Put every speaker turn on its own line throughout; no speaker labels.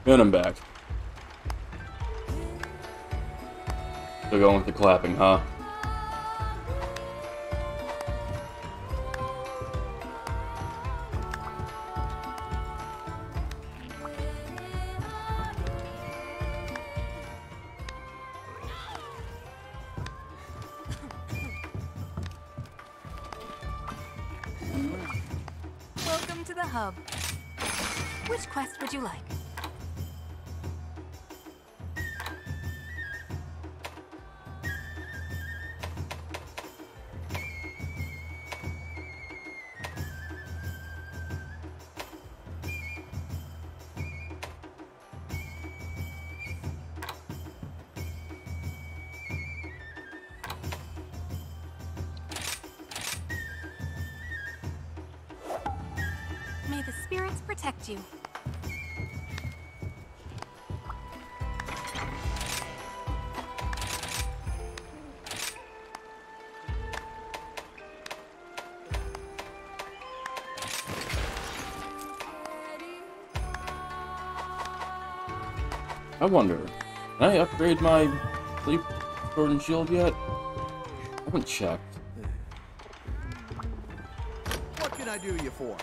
And I'm back. Still going with the clapping, huh?
Welcome to the hub. Which quest would you like? May the spirits protect you.
I wonder, can I upgrade my sleep sword and shield yet? I haven't checked.
What can I do you for?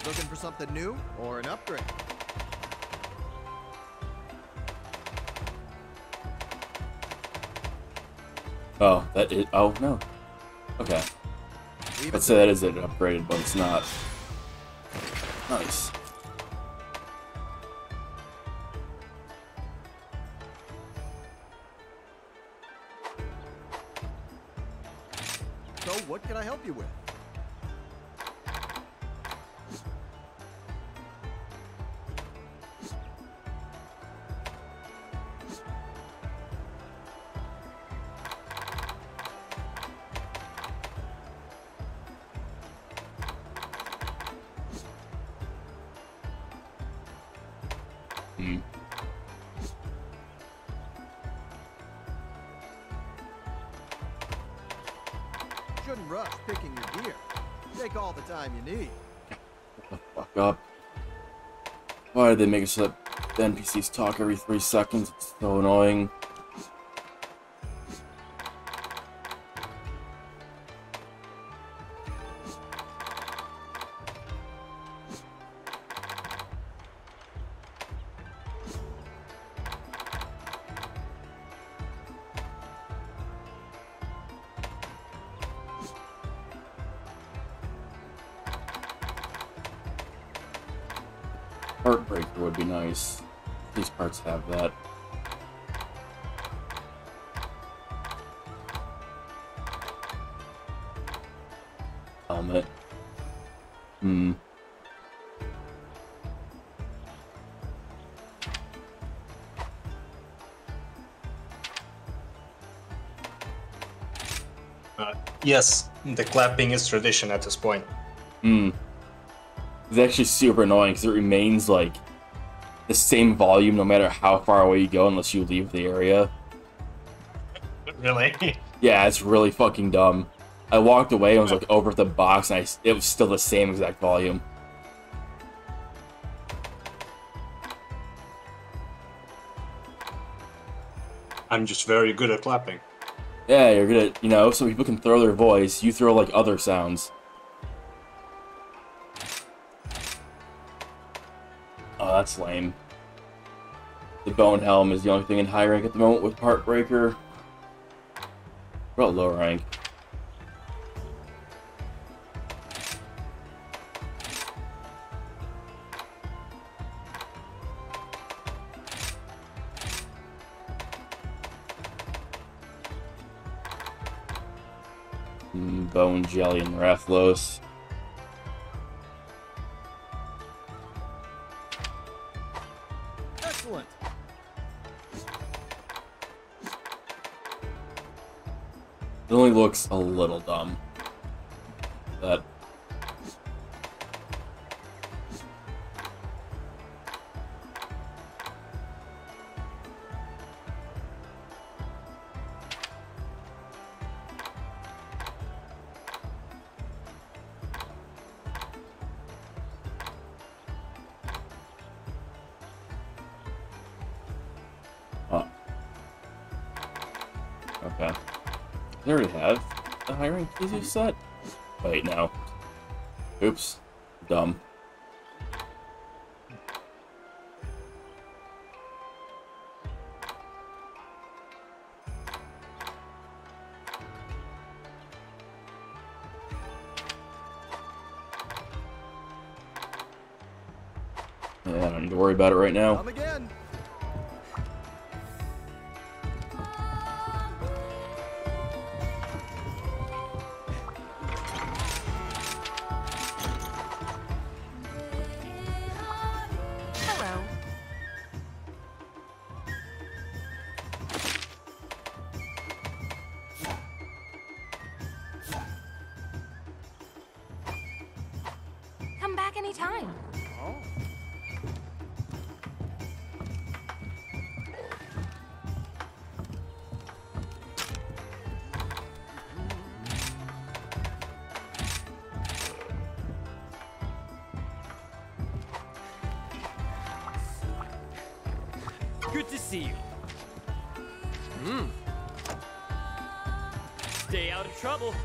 Looking for something new or an upgrade?
Oh, that is. Oh, no. Okay. Let's say that is it upgraded, but it's not. Nice.
So, what can I help you with?
Hmm.
Shouldn't rush picking your gear. Take all the time you need.
Shut the fuck up. Why did they make it so that the NPCs talk every 3 seconds? It's so annoying. Heartbreaker would be nice. These parts have that. Helmet. Hmm.
Yes, the clapping is tradition at this point.
Hmm. It's actually super annoying because it remains like the same volume no matter how far away you go unless you leave the area.
Really?
Yeah, it's really fucking dumb. I walked away and was like over at the box and it was still the same exact volume.
I'm just very good at clapping.
Yeah, you're good at, you know, so people can throw their voice, you throw like other sounds. Oh, that's lame. The Bone Helm is the only thing in high rank at the moment with Heartbreaker. What about low rank? Bone Jelly and Rathlos.
Excellent.
It only looks a little dumb. That. Okay. They already have a high-rank easy set? Wait, no. Oops. Dumb. Yeah, I don't need to worry about it right now.
Come again.
Hello. Come back anytime.
Oh.
Good to see you. Stay out of trouble.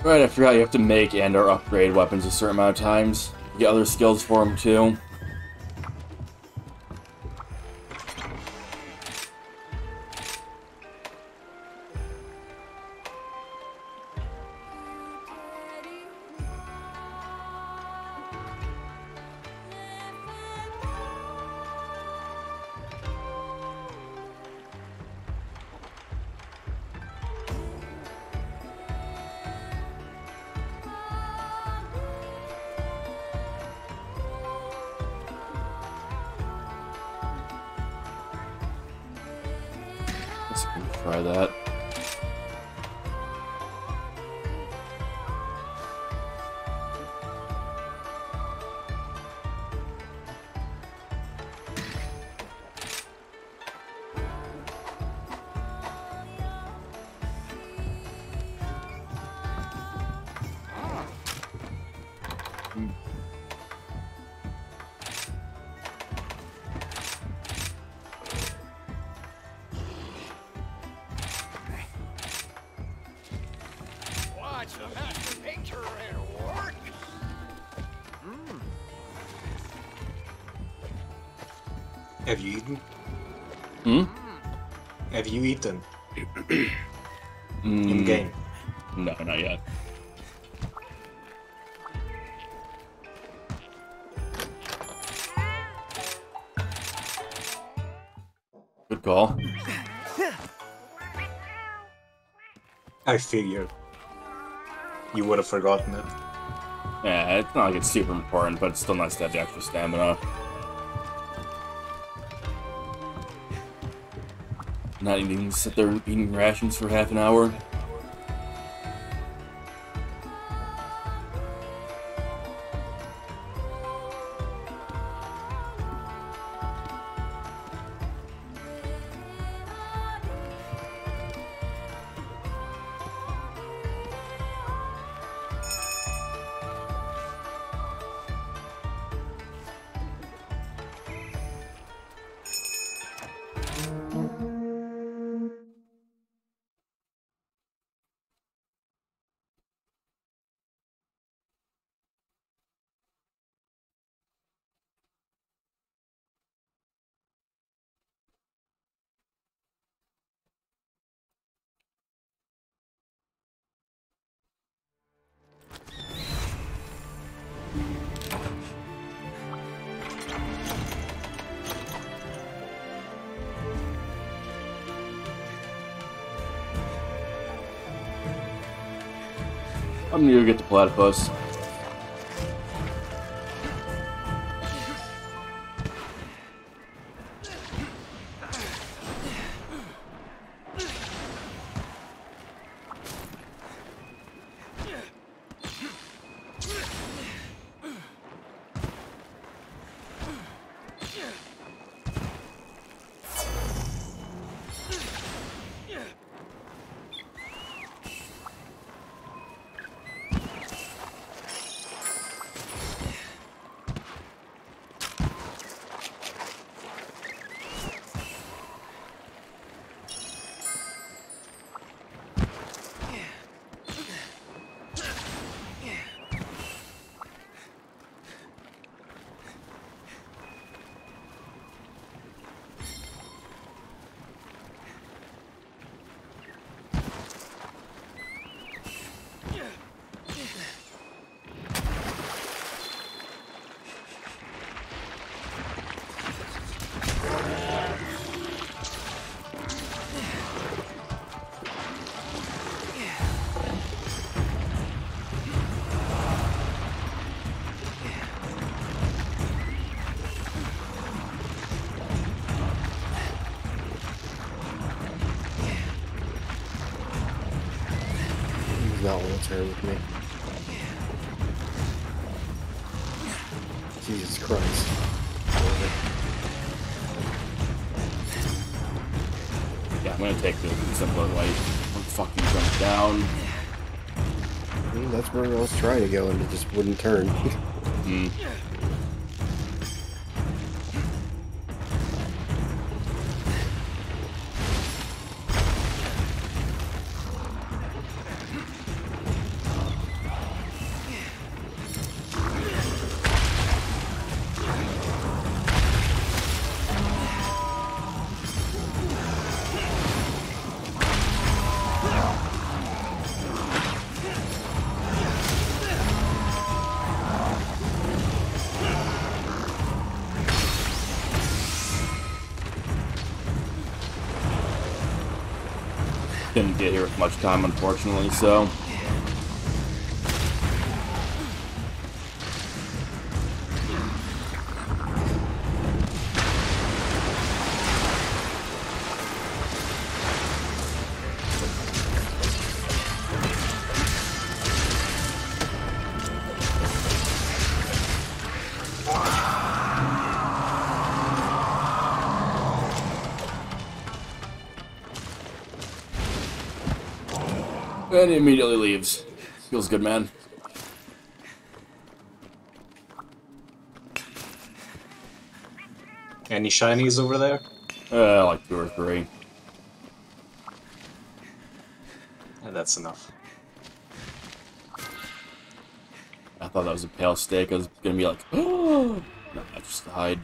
Right, I forgot you have to make and or upgrade weapons a certain amount of times. You get other skills for them too. Let's try that.
Watch the master painter at work.
Have you eaten?
Hmm?
Have you eaten?
Mm,
In game.
No, not yet. Good call.
I figured. You would have forgotten it.
Yeah, it's not like it's super important, but it's still nice to have the extra stamina. Not needing to sit there eating rations for half an hour. I'm gonna go get the platypus.
not want to turn with me. Jesus Christ.
Yeah, I'm gonna take the simpler way. I'm fucking jump down.
I mean, that's where I was trying to go and it just wouldn't turn.
Didn't get here with much time, unfortunately, so. And he immediately leaves. Feels good, man.
Any shinies over there?
Like 2 or 3.
And that's enough.
I thought that was a pale steak. I was gonna be like, oh! No, I just hide.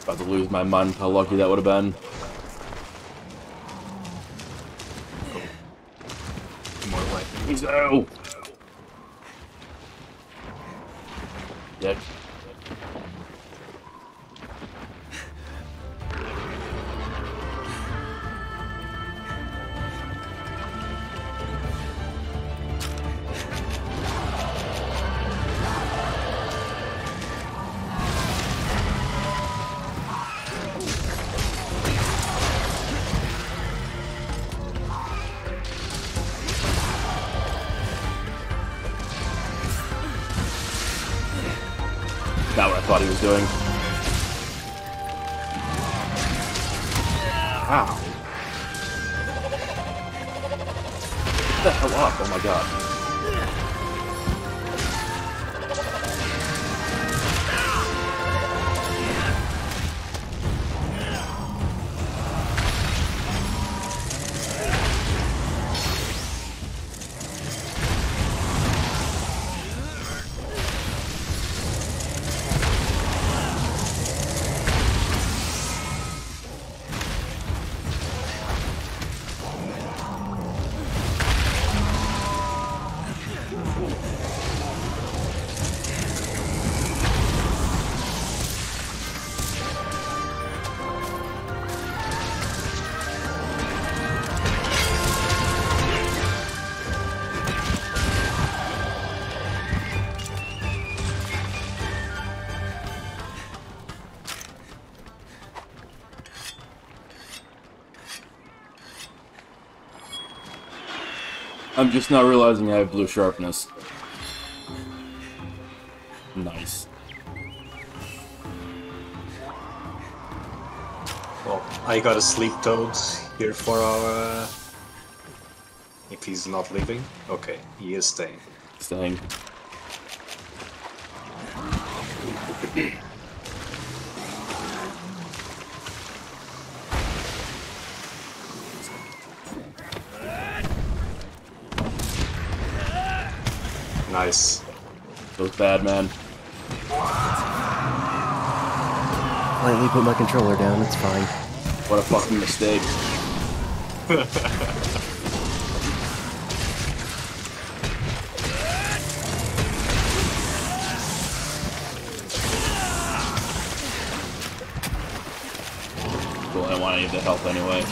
About to lose my mind. How lucky that would have been.
More lightning.
He's out. Dick. Not what I thought he was doing. Ow. Get the hell up, oh my god. I'm just not realizing I have blue sharpness. Nice.
Well, I got a sleep toad here for our... if he's not leaving. Okay, he is staying.
Staying.
Nice.
That was bad, man.
Lightly put my controller down, it's fine.
What a fucking mistake. Well, I don't want any of the health anyway.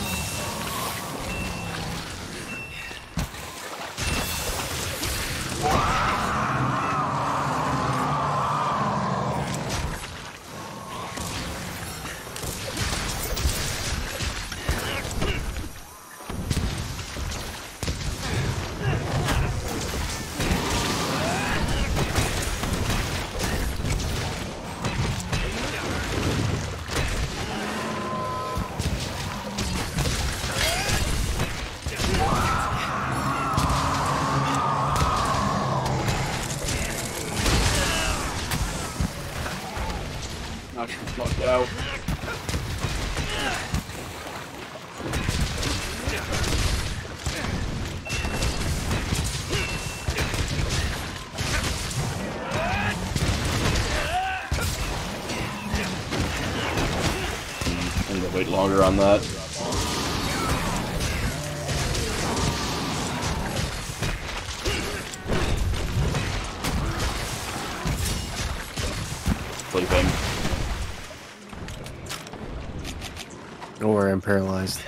out. I'm gonna wait longer on that. Sleeping.
Don't worry, I'm paralyzed.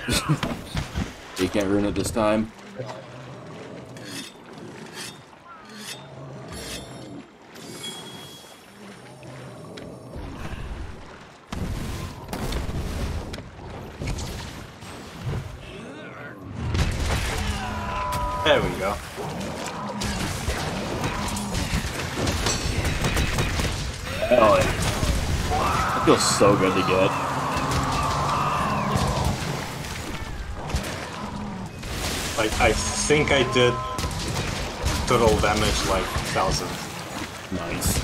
You can't ruin it this time.
There we go.
Hell yeah. That feels so good to get.
I think I did total damage like 1,000.
Nice.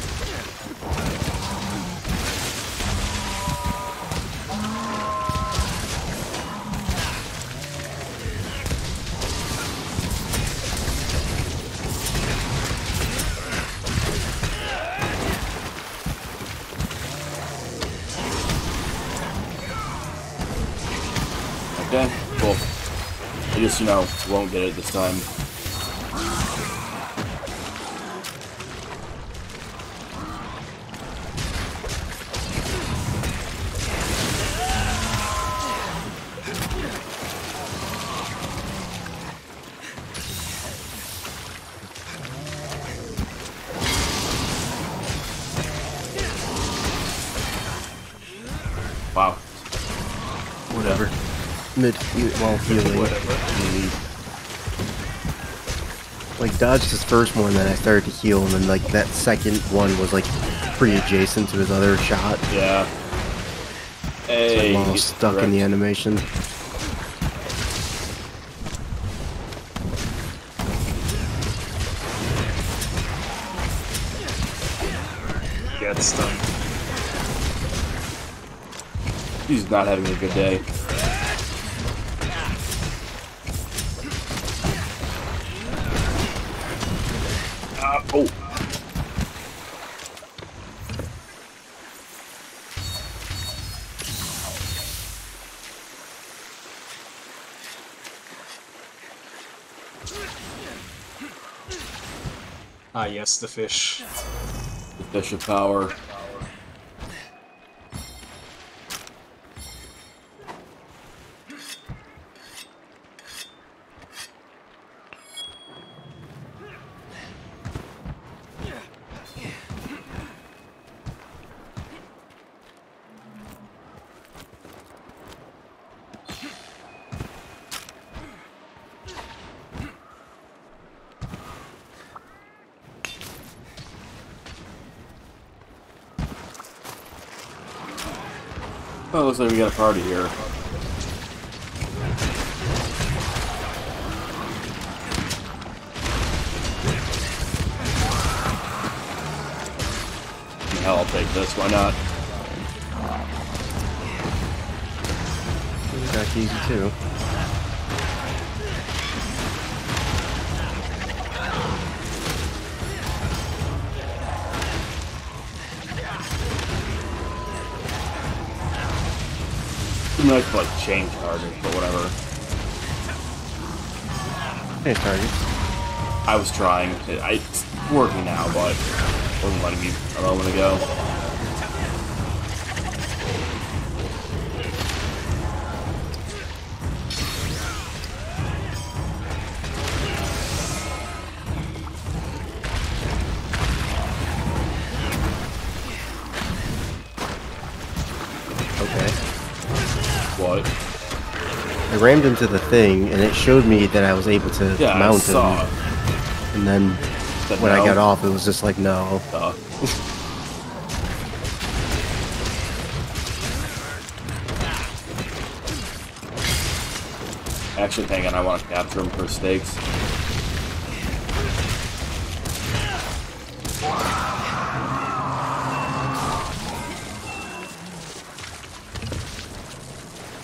Okay, cool. I just, you know, won't get it this time. Wow.
Whatever. Well, healing.
Whatever.
Like, dodged his first one, then I started to heal, and then, like, that second one was, like, pretty adjacent to his other shot.
Yeah.
So
Hey,
I'm all stuck in the animation.
Get stunned.
He's not having a good day. Oh.
Ah, yes, the fish.
The fish of power. Well, looks like we got a party here. Hell, I'll take this. Why not?
That's easy, too.
Nice, like, change target, but whatever.
Hey, target.
I was trying. It's working now, but it wasn't letting me a moment ago.
Okay.
What?
I rammed into the thing, and it showed me that I was able to
Yeah, I
mount
saw
him.
it.
And then
Said
when
no.
I got off, it was just like, no.
Actually, hang on, I want to capture him for stakes.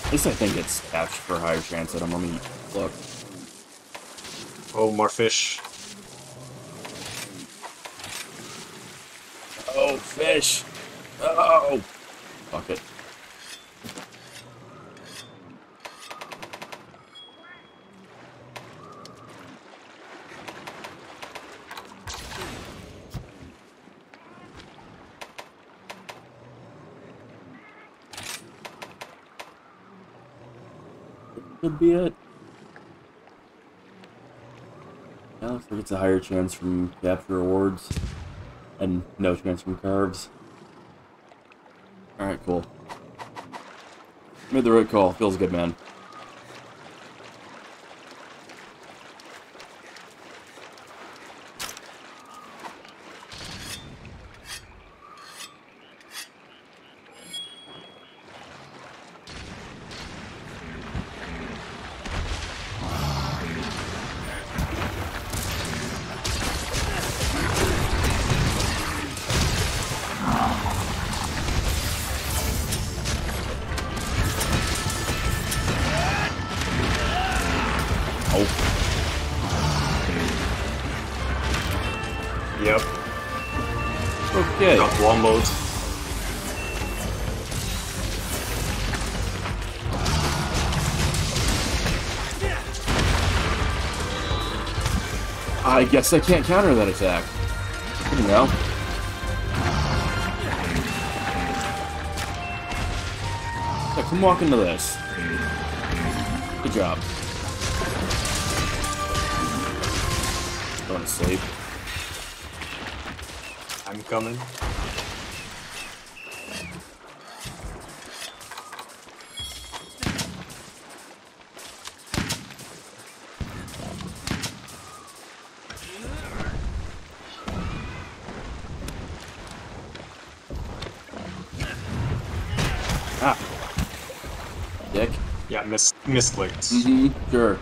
At least I think it's captured for a higher chance at him. Let me look.
Oh, more fish.
Oh, fish! Oh! Fuck it. Could be it. Yeah, looks like it's a higher chance from capture rewards and no chance from carves. Alright, cool. Made the right call. Feels good, man.
Yep.
Okay.
Got one mode.
I guess I can't counter that attack. You know. Yeah, come walk into this. Good job. Going to sleep.
I'm coming.
Ah. Dick.
Yeah, misclicked.
Mm-hmm. Sure.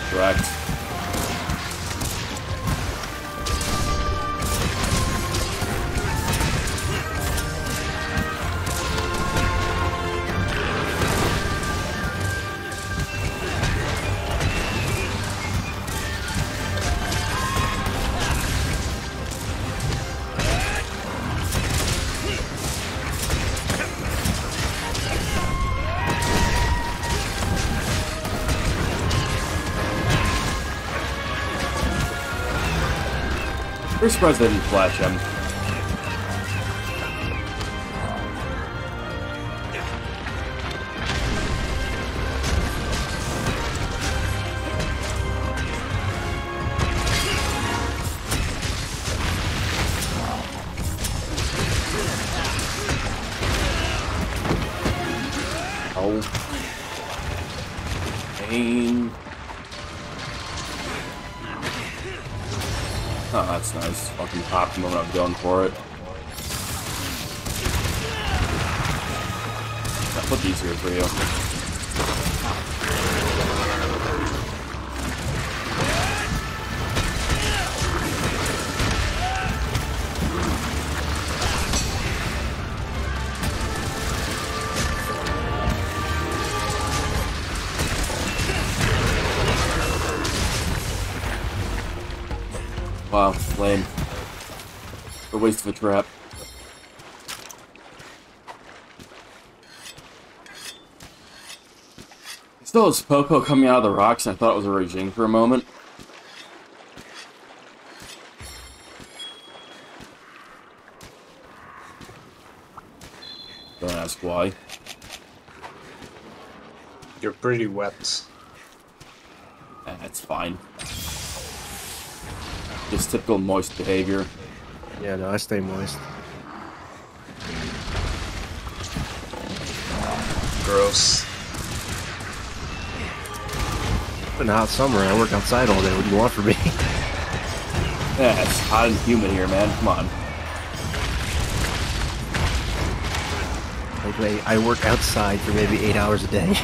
Correct. We're surprised they didn't flash him. Oh. Pain. Oh, that's nice. Fucking popped him when I was going for it. I'll put these here for you. Wow, lame. A waste of a trap. Still has Popo coming out of the rocks, and I thought it was a Raging for a moment. Don't ask why.
You're pretty wet.
That's fine. Just typical moist behavior.
Yeah, no, I stay moist.
Gross.
In the hot summer, I work outside all day. What do you want from me?
Yeah, it's hot and humid here, man. Come on.
Like, I work outside for maybe 8 hours a day.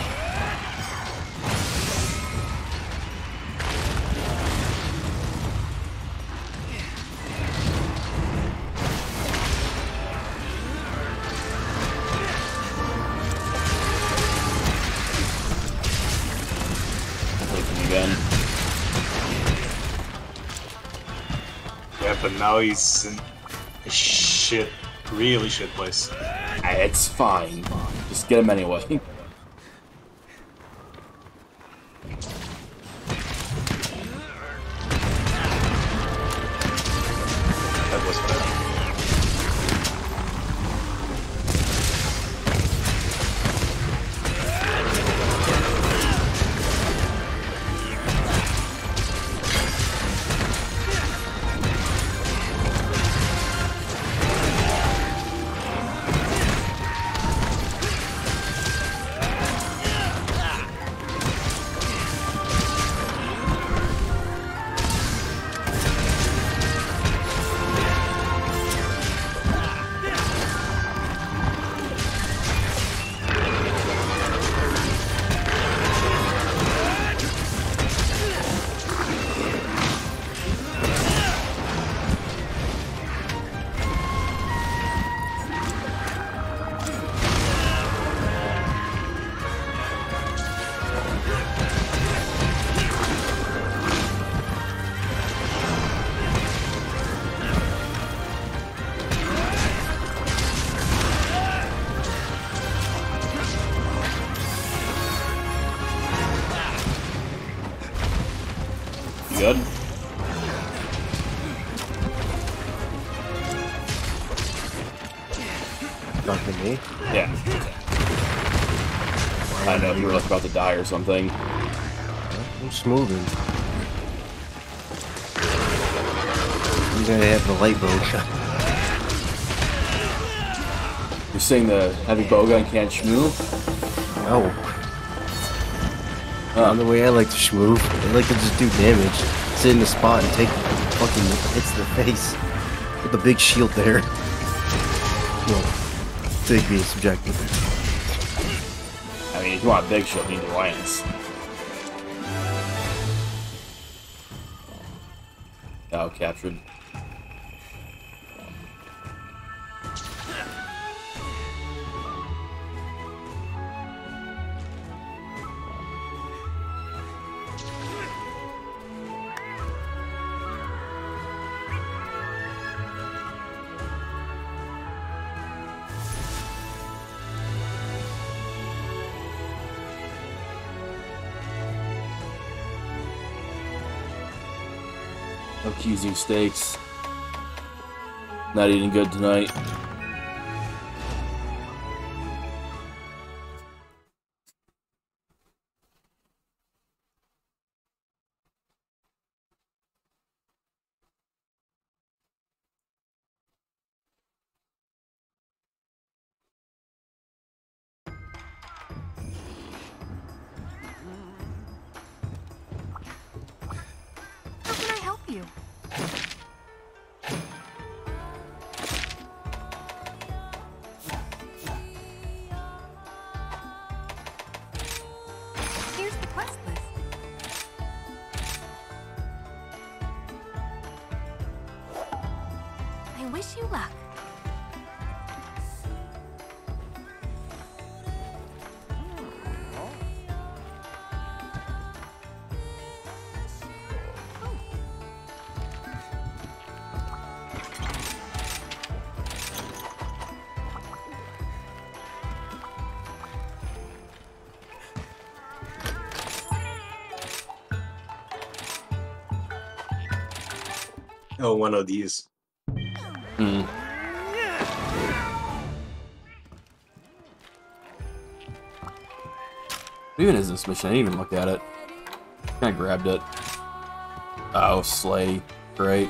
but now he's in a shit, really shit place.
It's fine. Just get him anyway.
That was bad.
Good.
Talking to me?
Yeah. I know you were like about to die or something.
I'm just moving. You gotta have the light bow shot.
You're saying the heavy bowgun can't schmoo?
No. The way I like to schmoove, I like to just do damage. Sit in the spot and take fucking hits to the face. With the big shield there. Well, big being subjective.
I mean, if you want a big shield, you need to lance. Oh, captured. No QZ steaks. Not eating good tonight.
How can I help you? Here's the quest list. I wish you luck.
Oh, one of these.
Hmm. What even is this mission? I didn't even look at it. Kinda grabbed it. Oh, slay. Great.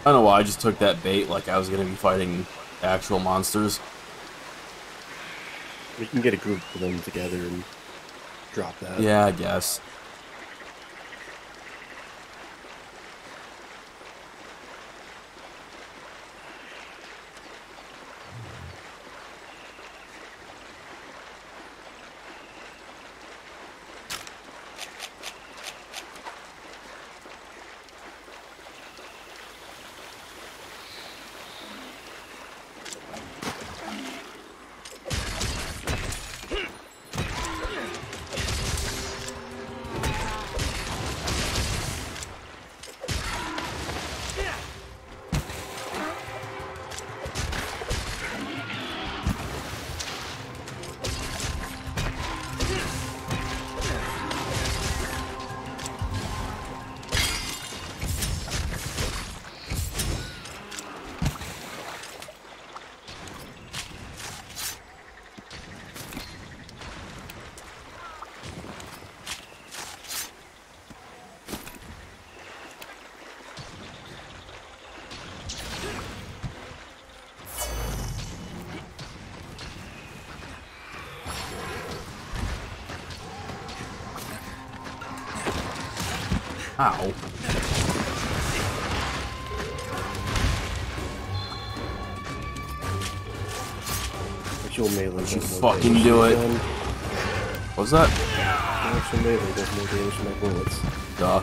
I don't know why I just took that bait like I was gonna be fighting actual monsters.
We can get a group of them together and drop that.
Yeah, I guess. Ow.
Actual melee.
You
does more
fucking
damage
do
than
it.
gun.
What's that?
Actual melee does more damage than my bullets.
Duh.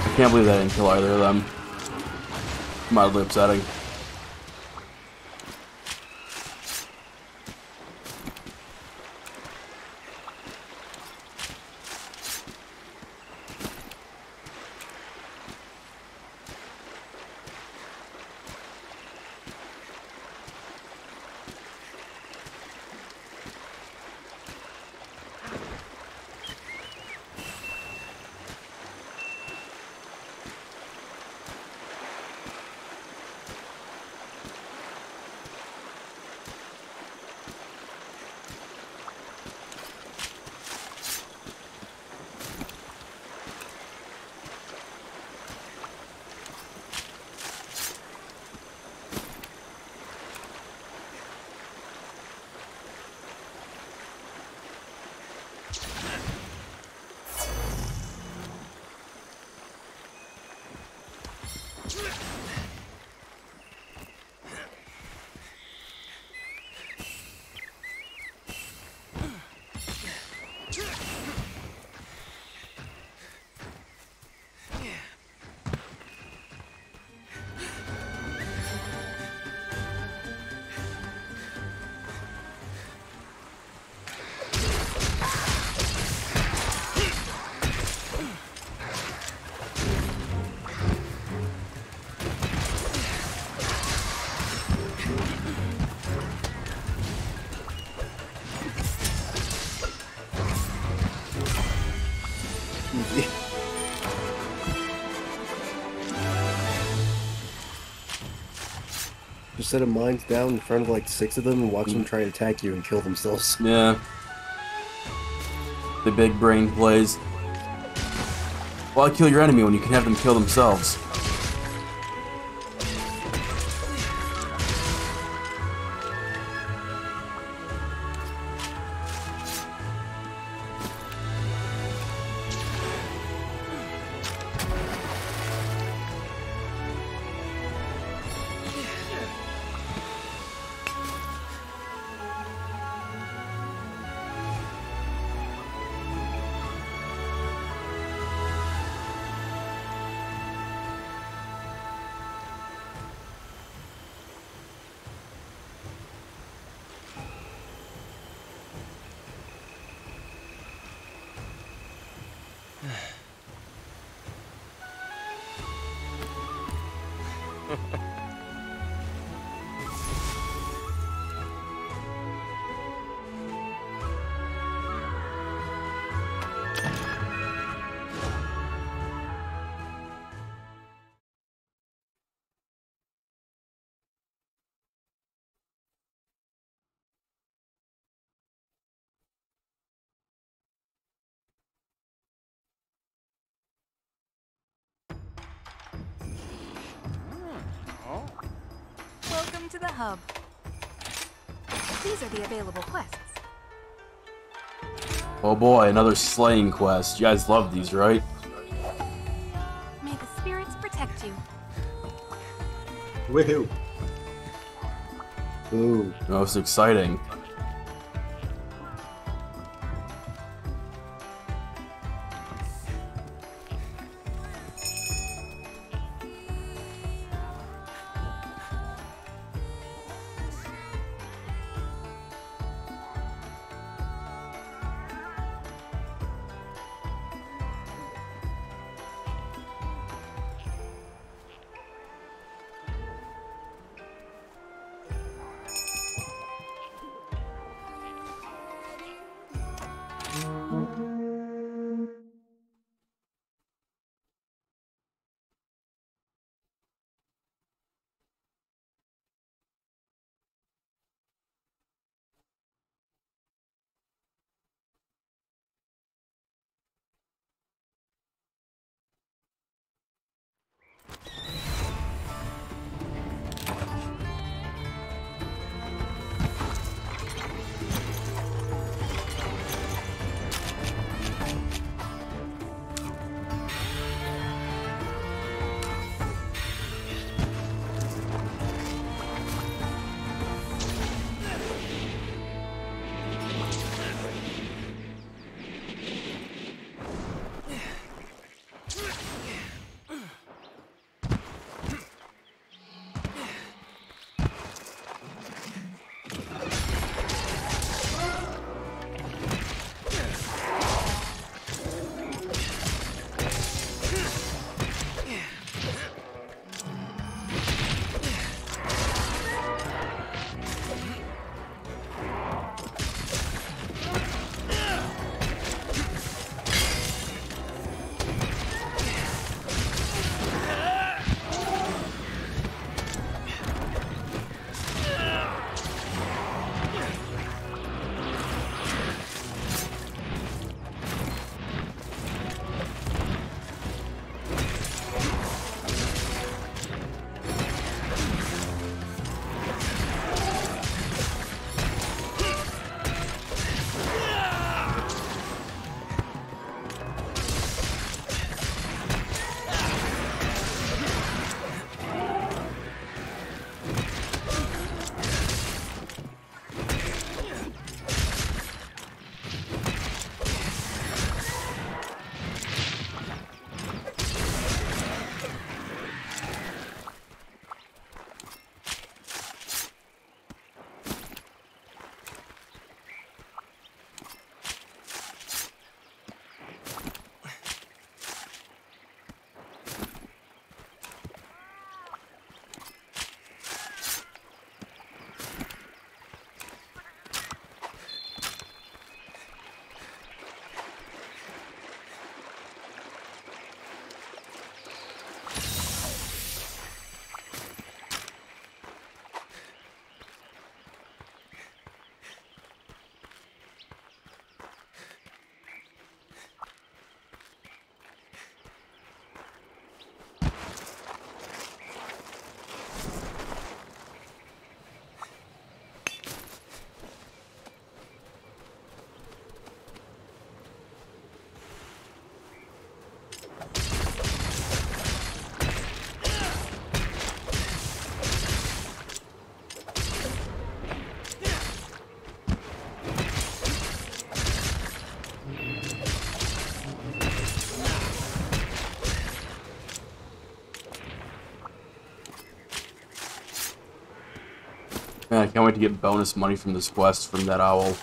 I can't believe I didn't kill either of them. Mildly upsetting.
Just set a mines down in front of like 6 of them and watch them try to attack you and kill themselves.
Yeah. The big brain plays. Why kill your enemy when you can have them kill themselves?
Welcome to the hub. These are the available quests.
Oh boy, another slaying quest. You guys love these, right?
May the spirits protect you.
Woohoo!
Ooh.
Most exciting. Man, I can't wait to get bonus money from this quest from that owl.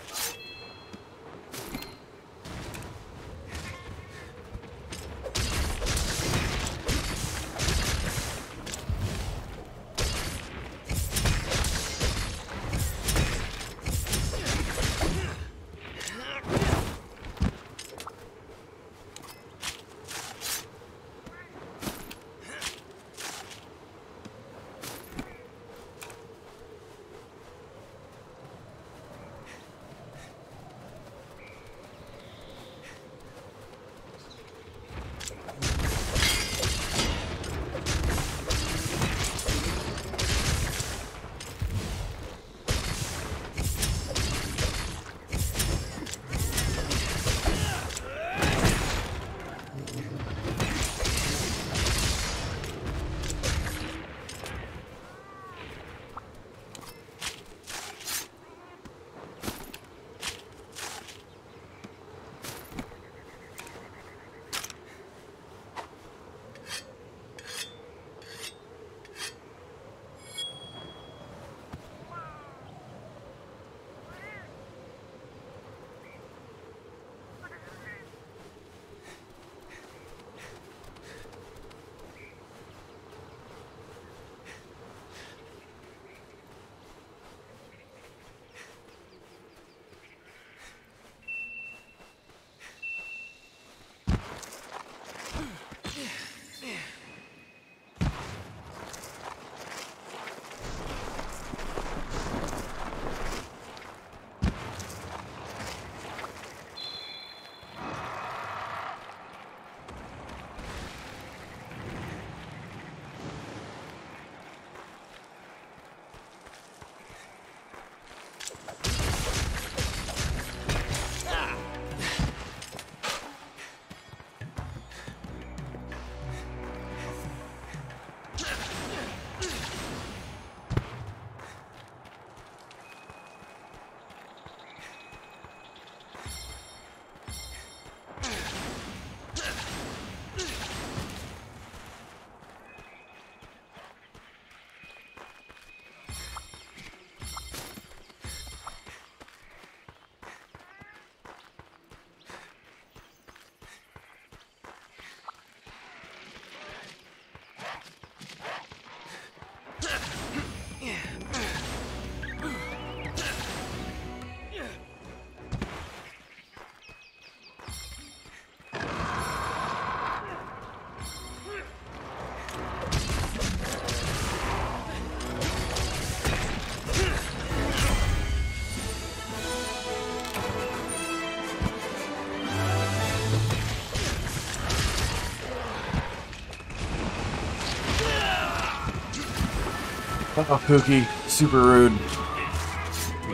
Oh, Pookie. Super rude.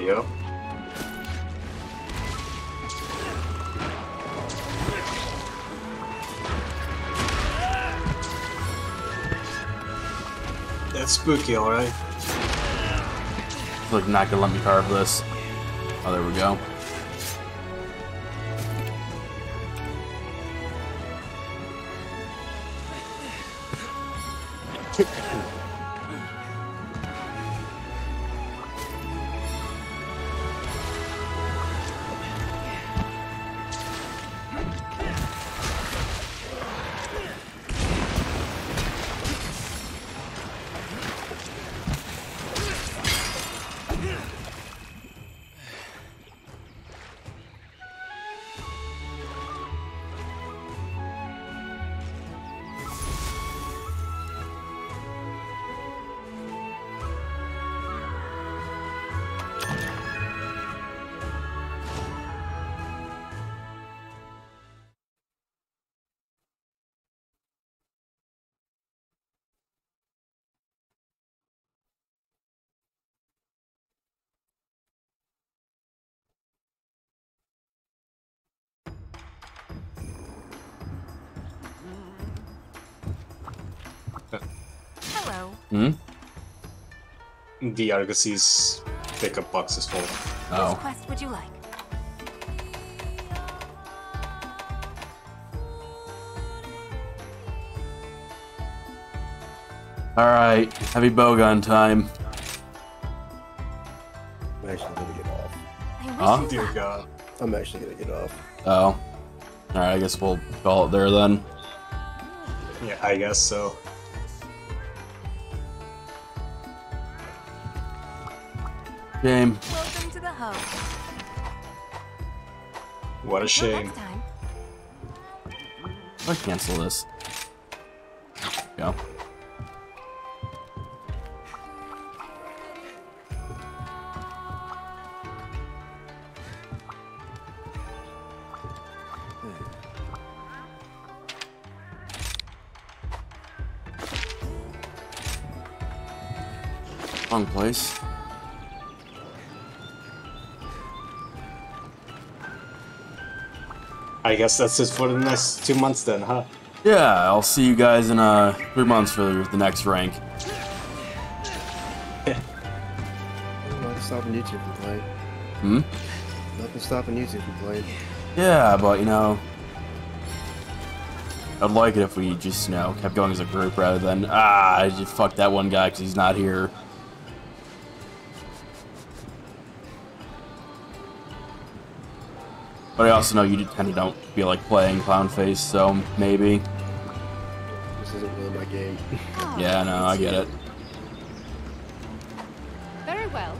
Yep. That's spooky, alright.
It's like not gonna let me carve this. Oh, there we go.
Hello.
Hmm?
The Argosy's pickup box is full.
Which
Oh.
quest would you like?
Alright, heavy bowgun time.
I'm actually gonna get off.
I wish
Huh?
you
Dear
luck.
God.
I'm actually gonna get off.
Oh. Alright, I guess we'll call it there then.
Yeah, I guess so.
Game.
Welcome to the hub.
What a
Till
shame.
next time.
I'll cancel this. Go. Wrong place.
I guess that's it for the next 2 months then, huh?
Yeah, I'll see you guys in 3 months for the next rank.
Nothing stopping YouTube from playing.
Hmm?
Nothing stopping YouTube from playing.
Yeah, but you know, I'd like it if we just, you know, kept going as a group rather than, I just fucked that one guy because he's not here. But I also know you kind of don't feel like playing Clownface, so maybe.
This isn't really my game.
Oh,
Yeah, no, I get it.
Very well.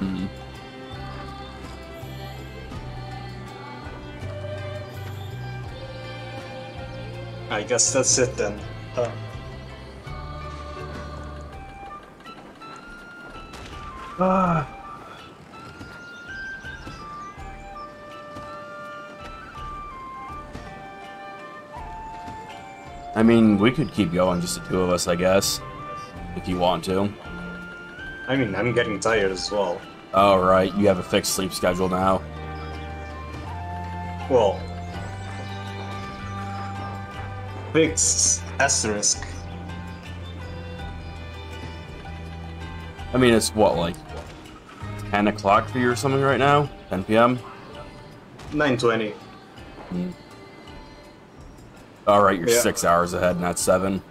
Hmm.
I guess that's it then.
I mean, we could keep going, just the two of us, I guess. If you want to.
I mean, I'm getting tired as well.
Oh, right, you have a fixed sleep schedule now.
Well, fixed asterisk.
I mean, it's what, like 10 o'clock for you or something right now? 10 p.m.?
9:20.
Alright, you're
Yeah.
6 hours ahead, not 7.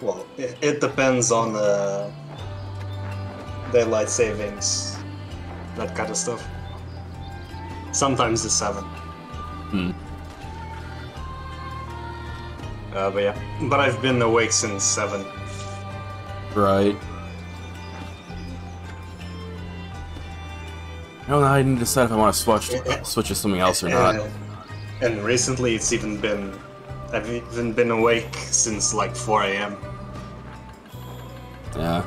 Well, it depends on daylight savings, that kind of stuff. Sometimes it's 7.
Hmm.
But yeah, but I've been awake since 7.
Right. I don't know. I need to decide if I want to switch to something else or not.
And recently, I've even been awake since like 4 a.m.
Yeah.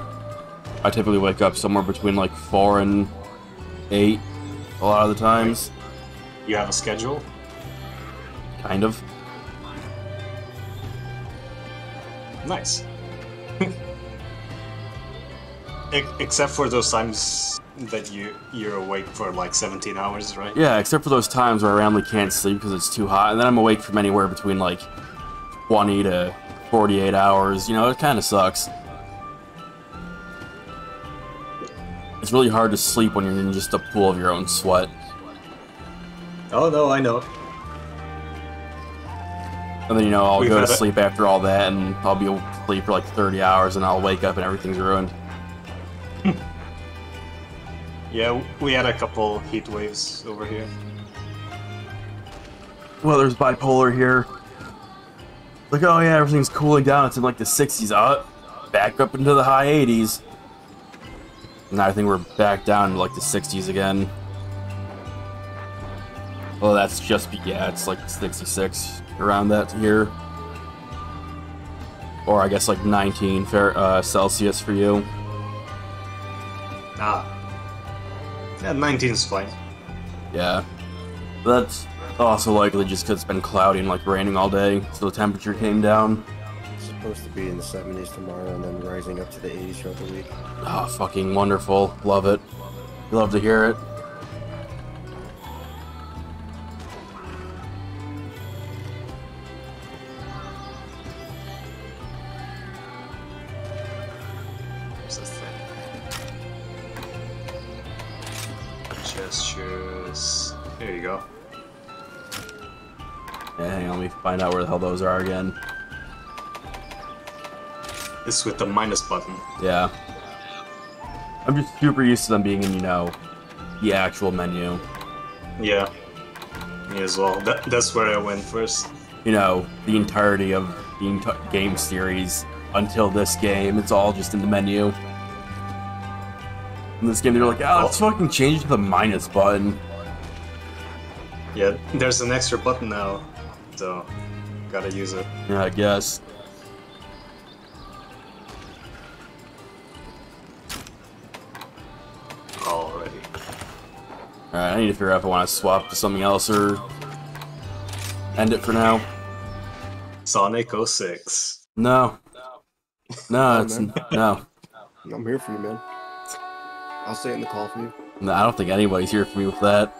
I typically wake up somewhere between like 4 and 8 a lot of the times.
You have a schedule?
Kind of.
Nice. Except for those times that you're awake for like 17 hours, right?
Yeah, except for those times where I randomly can't sleep because it's too hot, and then I'm awake from anywhere between like 20 to 48 hours. You know, it kind of sucks. It's really hard to sleep when you're in just a pool of your own sweat.
Oh no, I know.
And then, you know, I'll
We've
go to
had a-
sleep after all that, and I'll be asleep for like 30 hours, and I'll wake up and everything's ruined.
Yeah, we had a couple heat waves over here.
Well, there's bipolar here. Like, oh yeah, everything's cooling down. It's in like the 60s. Back up into the high 80s. Now I think we're back down to like the 60s again. Well, that's just, yeah, it's like 66 around that here. Or I guess like 19 Celsius for you.
Ah. Yeah, 19's fine.
Yeah. But that's also likely just because it's been cloudy and like raining all day, so the temperature came down.
It's supposed to be in the 70s tomorrow and then rising up to the 80s throughout the week.
Oh, fucking wonderful. Love it. Love to hear it.
What's this thing? Gestures. There you go.
Yeah, hang on, let me find out where the hell those are again.
This with the minus button.
Yeah. I'm just super used to them being in, you know, the actual menu.
Yeah. Me as well. That's where I went first.
You know, the entirety of the game series until this game, it's all just in the menu. In this game, they're like, oh, let's fucking change it to the minus button.
Yeah, there's an extra button now, so gotta use it.
Yeah, I guess.
Already.
Alright, I need to figure out if I want to swap to something else or end it for now.
Sonic 06.
No. No, it's
man.
no.
I'm here for you, man. I'll stay in the call for you.
No, I don't think anybody's here for me with that.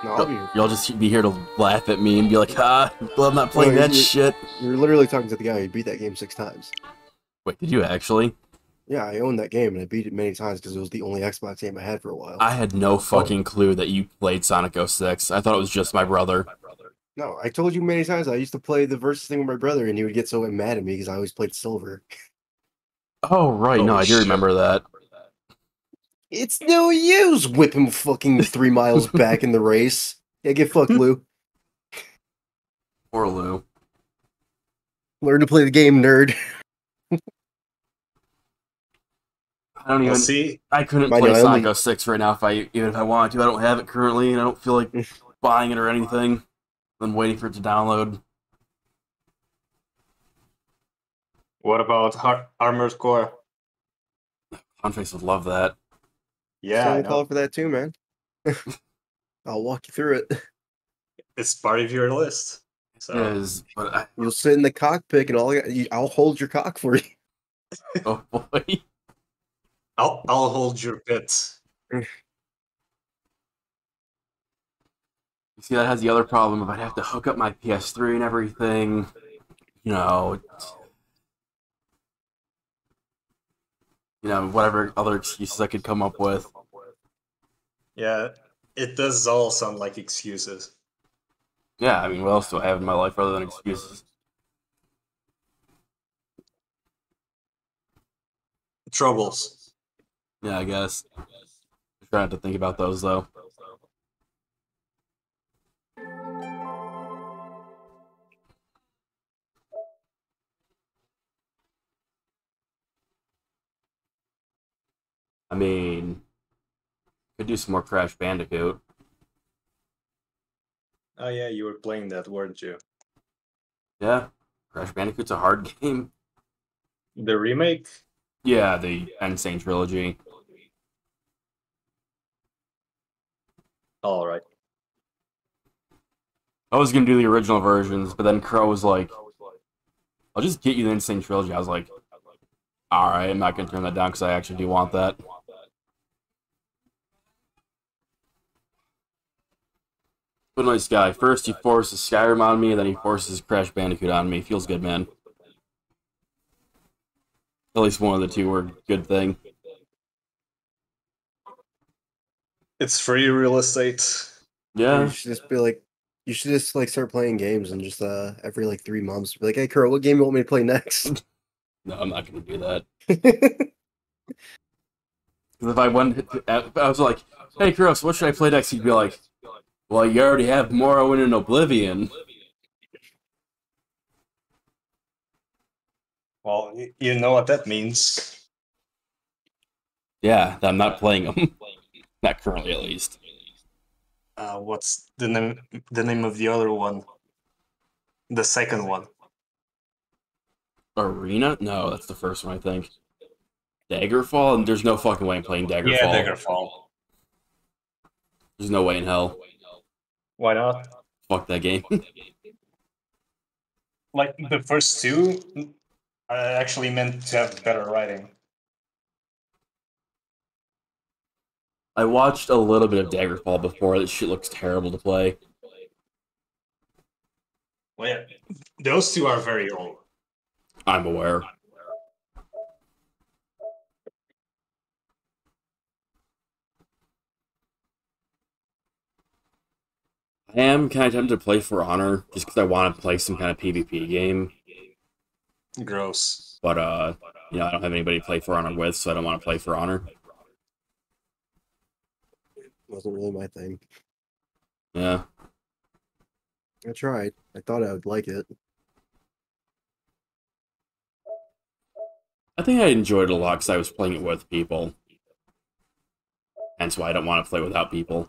No, I'll be here.
You'll just be here to laugh at me and be like, well, I'm not playing
No,
that shit.
You're literally talking to the guy who beat that game 6 times.
Wait, did you actually?
Yeah, I own that game and I beat it many times because it was the only Xbox game I had for a while.
I had no fucking clue that you played Sonic 06. I thought it was just my brother.
No, I told you many times I used to play the versus thing with my brother and he would get so mad at me because I always played silver.
Oh, right. No,
Oh,
I do
shit.
remember that.
It's no use! Whip him fucking 3 miles back in the race. Yeah, get fucked, Lou.
Poor Lou.
Learn to play the game, nerd.
I don't even.
Well, see,
I couldn't
I
play
know, I
Sonic
only-
06 right now even if I wanted to. I don't have it currently, and I don't feel like buying it or anything. I'm waiting for it to download.
what about Armored Core?
Conface would love that.
Yeah,
So
I
I'm
know.
call for that too, man. I'll walk you through it.
It's part of your list. So
Is, but
You'll sit in the cockpit and I'll hold your cock for you.
oh boy.
I'll hold your pit.
You see, that has the other problem of I'd have to hook up my PS3 and everything. You know, whatever other excuses I could come up with.
Yeah, it does all sound like excuses.
Yeah, I mean, what else do I have in my life other than excuses?
Troubles.
Yeah, I guess. I'm trying to think about those, though. I mean, could do some more Crash Bandicoot.
Oh yeah, you were playing that, weren't you?
Yeah, Crash Bandicoot's a hard game.
The remake?
Yeah, the Insane Trilogy.
Alright.
I was gonna do the original versions, but then Crow was like, I'll just get you the Insane Trilogy. I was like, alright, I'm not gonna turn that down because I actually do want that. But nice guy. First he forces Skyrim on me, and then he forces Crash Bandicoot on me. Feels good, man. At least one of the two were a good thing.
It's free real estate.
Yeah.
You should just be like, you should just like start playing games and just every like 3 months be like, hey, Kuro, what game you want me to play next?
No, I'm not gonna do that. Because if I was like, hey, Chris, what should I play next? He'd be like, well, you already have Morrowind and Oblivion.
Well, you know what that means.
Yeah, I'm not playing them. Not currently, at least.
What's the name of the other one? The second one.
Arena? No, that's the first one, I think. Daggerfall? And there's no fucking way I'm playing Daggerfall.
Yeah, Daggerfall.
There's no way in hell.
Why not?
Fuck that game.
Like, the first two are actually meant to have better writing.
I watched a little bit of Daggerfall before. This shit looks terrible to play.
Well, yeah, those two are very old.
I'm aware. I am kind of tempted to play For Honor, just because I want to play some kind of PvP game.
Gross.
But, you know, I don't have anybody to play For Honor with, so I don't want to play For Honor.
Wasn't really my thing.
Yeah.
I tried. I thought I would like it.
I think I enjoyed it a lot because I was playing it with people. Hence why I don't want to play without people.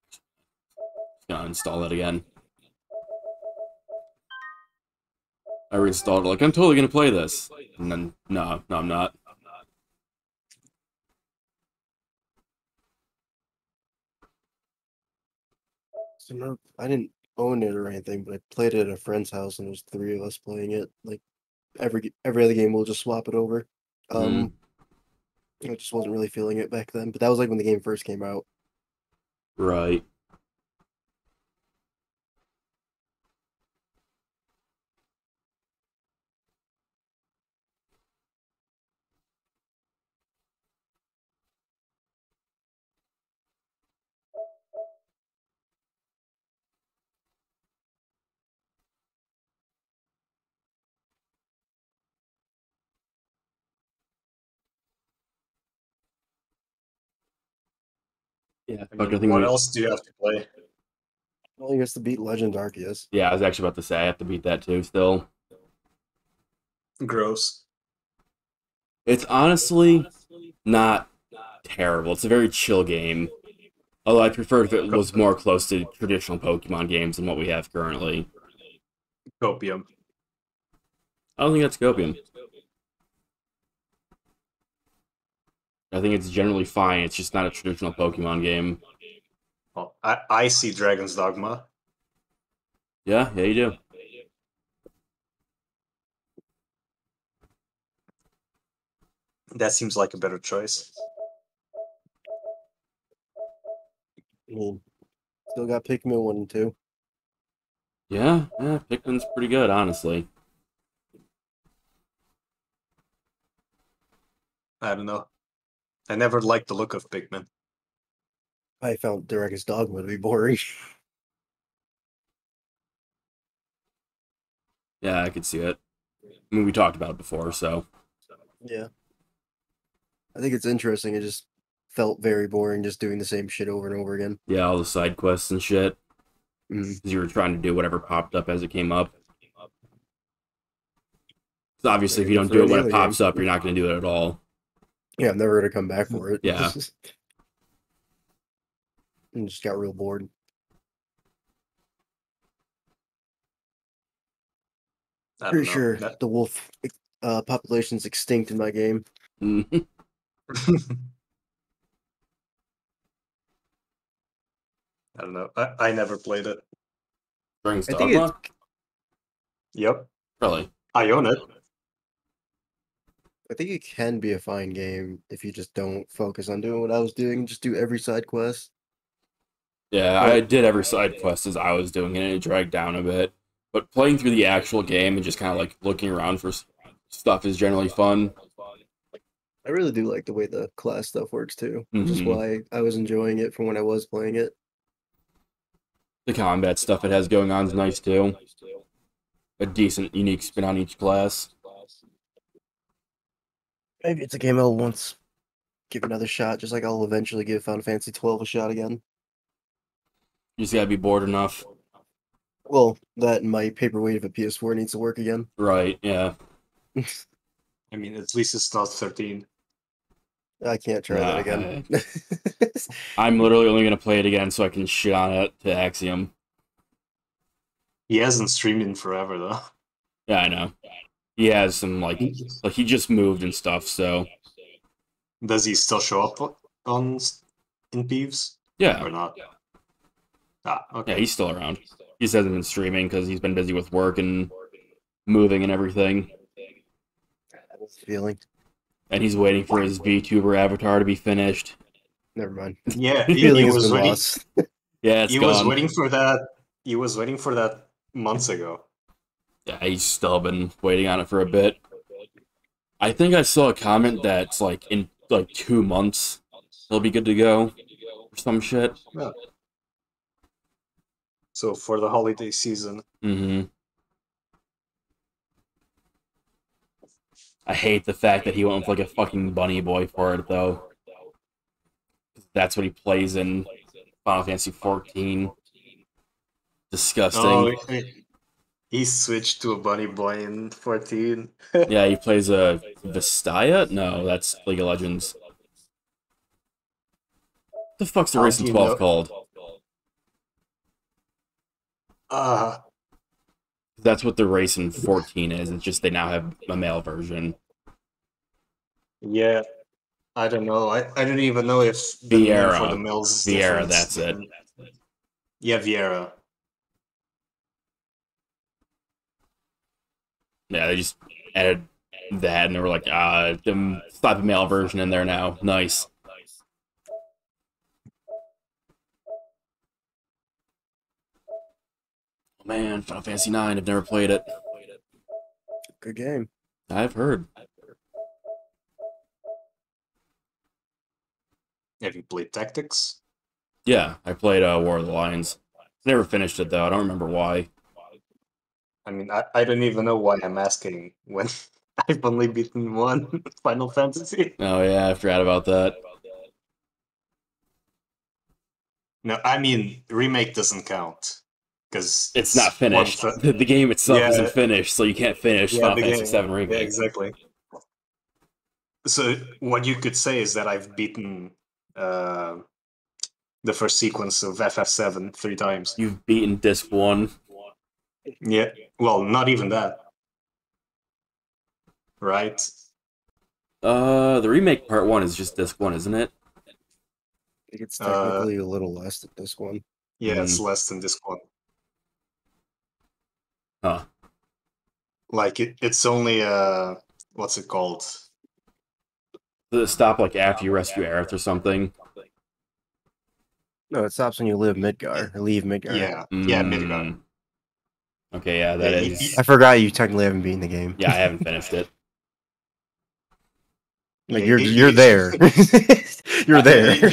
Just gonna install that again. I reinstalled it like, I'm totally gonna play this. And then, no, I'm not.
So no, I didn't own it or anything, but I played it at a friend's house and there's 3 of us playing it. Like every other game we'll just swap it over. I just wasn't really feeling it back then, but that was like when the game first came out.
Right. Yeah,
I
fuck, I
mean,
think
what
we-
else do you have to play?
Well, he has to beat Legend Arceus.
Yeah, I was actually about to say I have to beat that too still.
Gross.
It's honestly not terrible. It's a very chill game. Although I prefer if it was more close to traditional Pokemon games than what we have currently.
Copium.
I don't think that's Copium. I think it's generally fine. It's just not a traditional Pokemon game.
Well, I see Dragon's Dogma.
Yeah, you do.
That seems like a better choice.
I mean, still got Pikmin 1 and 2.
Yeah, Pikmin's pretty good, honestly.
I don't know. I never liked the look of Pikmin.
I found Dragon's Dogma to be boring.
Yeah, I could see it. I mean, we talked about it before, so.
Yeah. I think it's interesting. It just felt very boring just doing the same shit over and over again.
Yeah, all the side quests and shit.
Mm.
Because you were trying to do whatever popped up as it came up. So obviously, if you don't do it when it pops up, you're not going to do it at all.
Yeah, I'm never gonna come back for it.
Yeah.
And just got real bored.
I
Pretty
don't know.
sure
That-
the wolf population's extinct in my game.
Mhm.
I don't know. I never played it.
Dragon's
I think
Dogma?
Yep.
Really?
I own it.
I think it can be a fine game if you just don't focus on doing what I was doing. Just do every side quest.
Yeah, I did every side quest as I was doing it, and it dragged down a bit. But playing through the actual game and just kind of like looking around for stuff is generally fun.
I really do like the way the class stuff works too. Which is
Mhm.
why I was enjoying it from when I was playing it.
The combat stuff it has going on is nice too. A decent, unique spin on each class.
Maybe it's a game I'll once give another shot, just like I'll eventually give Final Fantasy 12 a shot again.
You just gotta be bored enough.
Well, that and my paperweight of a PS4 needs to work again.
Right, yeah.
I mean, at least it's not 13.
I can't try that
Nah,
again.
I'm literally only gonna play it again so I can shit on it to Axiom.
He hasn't streamed in forever, though.
Yeah, I know. He has some, like he just moved and stuff, so...
Does he still show up in Peeves?
Yeah,
Or not? Ah, okay.
yeah, he's still around. He just hasn't been streaming because he's been busy with work and moving and everything.
That was the feeling.
And he's waiting for his VTuber avatar to be finished.
Never mind.
Yeah,
The
he
feeling has
was
been
waiting.
lost.
Yeah, it's
He
gone.
was waiting for that. He was waiting for that months ago.
Yeah, he's still been waiting on it for a bit. I think I saw a comment that's like in like 2 months he'll be good to go or some shit.
So for the holiday season,
Mm-hmm. I hate the fact that he went with like a fucking bunny boy for it though. That's what he plays in Final Fantasy 14. Disgusting.
he switched to a bunny boy in 14.
Yeah, he plays a Vistaya? No, that's League of Legends. What the fuck's the
How
race
do
in
you
12
know?
called? That's what the race in 14 is. It's just they now have a male version.
Yeah. I don't know. I don't even know if the name for
Viera.
the males is
Viera,
different.
that's it.
Yeah, Viera.
Yeah, they just added that and they were like, slap a male version in there now. Nice. Oh, man, Final Fantasy 9, I've never played it.
Good game.
I've heard.
Have you played Tactics?
Yeah, I played War of the Lions. Never finished it though, I don't remember why.
I mean, I don't even know why I'm asking when I've only beaten one Final Fantasy.
Oh yeah, I forgot about that.
No, I mean, remake doesn't count. Because
It's not finished. The game itself
Yeah.
isn't finished, so you can't finish Final Fantasy 7 Remake.
Yeah, exactly. So what you could say is that I've beaten the first sequence of FF7 3 times.
You've beaten Disc 1.
Yeah, well, not even that. Right?
The remake part 1 is just Disc 1, isn't it?
I think it's technically a little less than this one.
Yeah, it's less than this one.
Huh.
Like, it's only, what's it called?
Does it stop like after you rescue Aerith or something?
No, it stops when you leave Midgar.
Yeah, yeah, Midgar.
Mm. Okay, yeah, that
Yeah,
is...
I forgot you technically haven't beaten the game.
Yeah, I haven't finished it.
Like
Yeah,
you're there. You're there.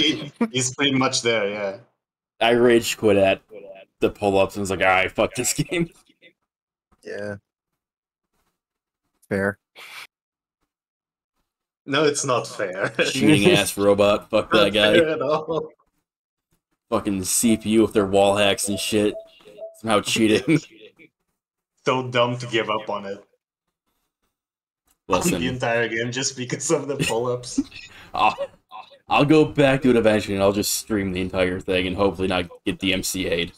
He's pretty much there, yeah.
I rage quit at the pull-ups and was like, alright, fuck this game.
Yeah. Fair.
No, it's not fair.
Shooting ass robot, fuck that
Not fair
guy.
at all.
Fucking CPU with their wall hacks and shit. Somehow cheating.
So dumb to give up on it. the
Listen,
entire game just because of the pull-ups.
I'll go back to it eventually, and I'll just stream the entire thing and hopefully not get DMCA'd.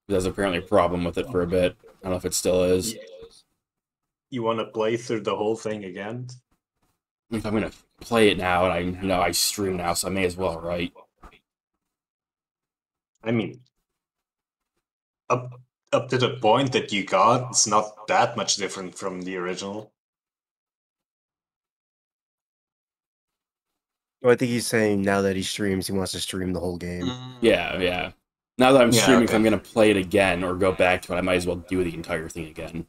There's apparently a problem with it for a bit. I don't know if it still is.
You want to play through the whole thing again?
If I'm gonna play it now, and I stream now, so I may as well, right?
I mean, up to the point that you got, it's not that much different from the original.
Well, I think he's saying now that he streams, he wants to stream the whole game.
Yeah. Now that I'm
Yeah,
streaming, if
okay.
I'm gonna play it again or go back to it, I might as well do the entire thing again.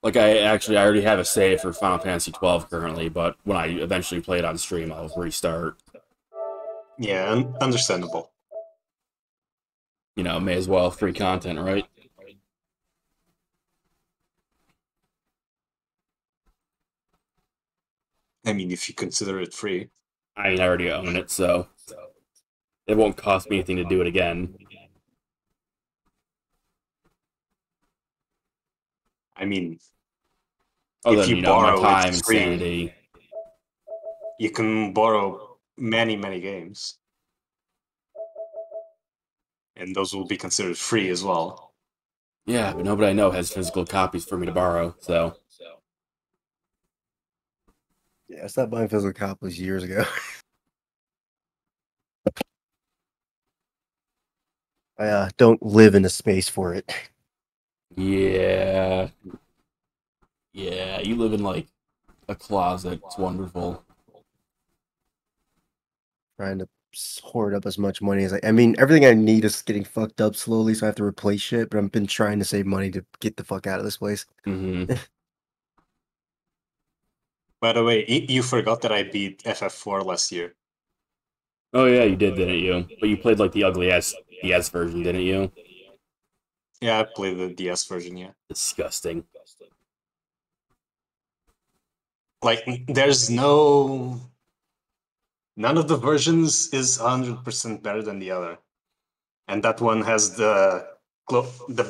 Like, I already have a save for Final Fantasy 12 currently, but when I eventually play it on stream, I'll restart.
Yeah, understandable.
May as well. Free content, right?
I mean, if you consider it free.
I already own it, so it won't cost me anything to do it again.
I mean,
Other
if
than,
you
my
borrow
time
it
and
free,
sanity.
you can borrow many, many games. And those will be considered free as well.
Yeah, but nobody I know has physical copies for me to borrow, so...
Yeah, I stopped buying physical copies years ago. I don't live in a space for it.
Yeah. Yeah, you live in, like, a closet. It's wonderful.
Trying to hoard up as much money as I mean, everything I need is getting fucked up slowly, so I have to replace shit, but I've been trying to save money to get the fuck out of this place.
Mm-hmm.
By the way, you forgot that I beat FF4 last year.
Oh, yeah, you did, didn't you? But you played, like, the ugly-ass DS version, didn't you?
Yeah, I played the DS version, yeah.
Disgusting.
Like, there's none of the versions is 100% better than the other. And that one has the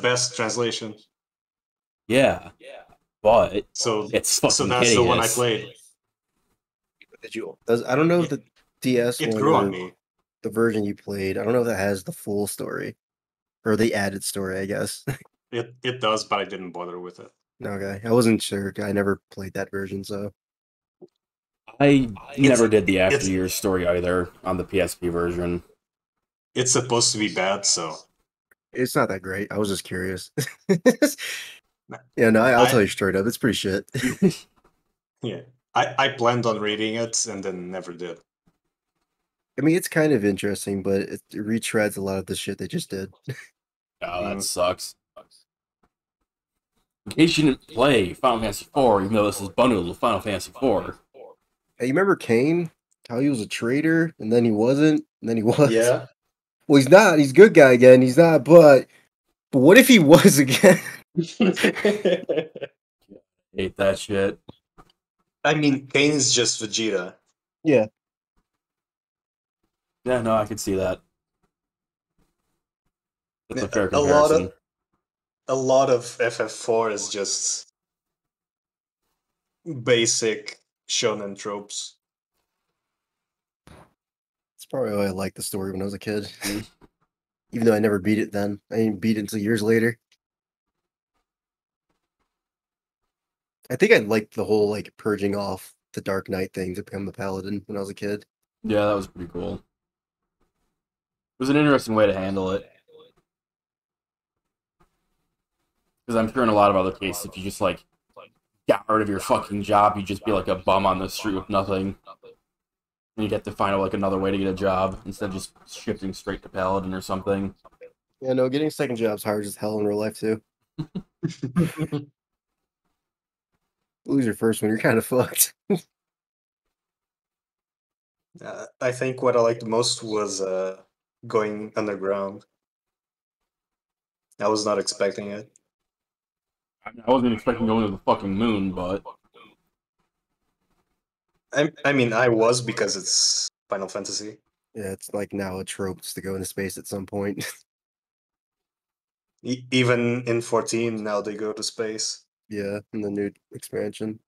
best translation.
Yeah. But
So
it's fucking
that's the one I
hideous.
played.
I don't know if the DS
It
one
grew on
or
me.
the version you played, I don't know if that has the full story. Or the added story, I guess.
It does, but I didn't bother with it.
Okay. I wasn't sure. I never played that version, so
I never did the After
it's-
Years story either on the PSP version.
It's supposed to be bad, so
it's not that great. I was just curious. Yeah, no, I'll tell you straight up. It's pretty shit.
yeah. I planned on reading it and then never did.
I mean, it's kind of interesting, but it retreads a lot of the shit they just did.
Oh, that sucks. In case you didn't play Final Fantasy IV, even though this is bundled with Final Fantasy IV.
Hey, you remember Kane? How he was a traitor, and then he wasn't, and then he was.
Yeah.
Well, he's not. He's a good guy again. He's not, but what if he was again?
Hate that shit.
I mean, Kane is just Vegeta.
Yeah.
Yeah, no, I could see that. That's a fair
A lot
comparison.
of FF4 is just basic shonen tropes.
It's probably why I liked the story when I was a kid. Even though I never beat it then. I didn't beat it until years later. I think I liked the whole, like, purging off the Dark Knight thing to become the Paladin when I was a kid.
Yeah, that was pretty cool. It was an interesting way to handle it. Because I'm sure in a lot of other cases, if you just, like, got rid of your fucking job, you'd just be like a bum on the street with nothing. And you'd have to find, like, another way to get a job instead of just shifting straight to Paladin or something.
Yeah, no, getting a second job's hard as hell in real life, too. Lose your first one, you're kind of fucked.
I think what I liked most was going underground. I was not expecting it.
I wasn't expecting going to the fucking moon, but...
I mean, I was because it's Final Fantasy.
Yeah, it's like now a trope just to go into space at some point.
Even in 14, now they go to space.
Yeah, in the new expansion.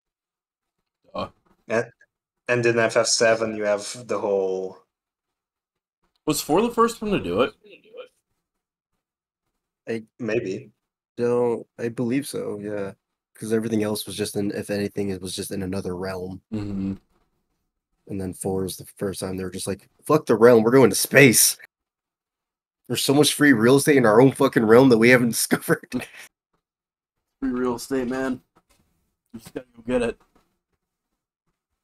And in FF7, you have the whole.
Was 4 the first one to do it?
Maybe.
I believe so, yeah. Because everything else was just in, if anything, it was just in another realm.
Mm-hmm.
And then 4 is the first time they were just like, fuck the realm, we're going to space. There's so much free real estate in our own fucking realm that we haven't discovered.
Free real estate, man. You just gotta go get it.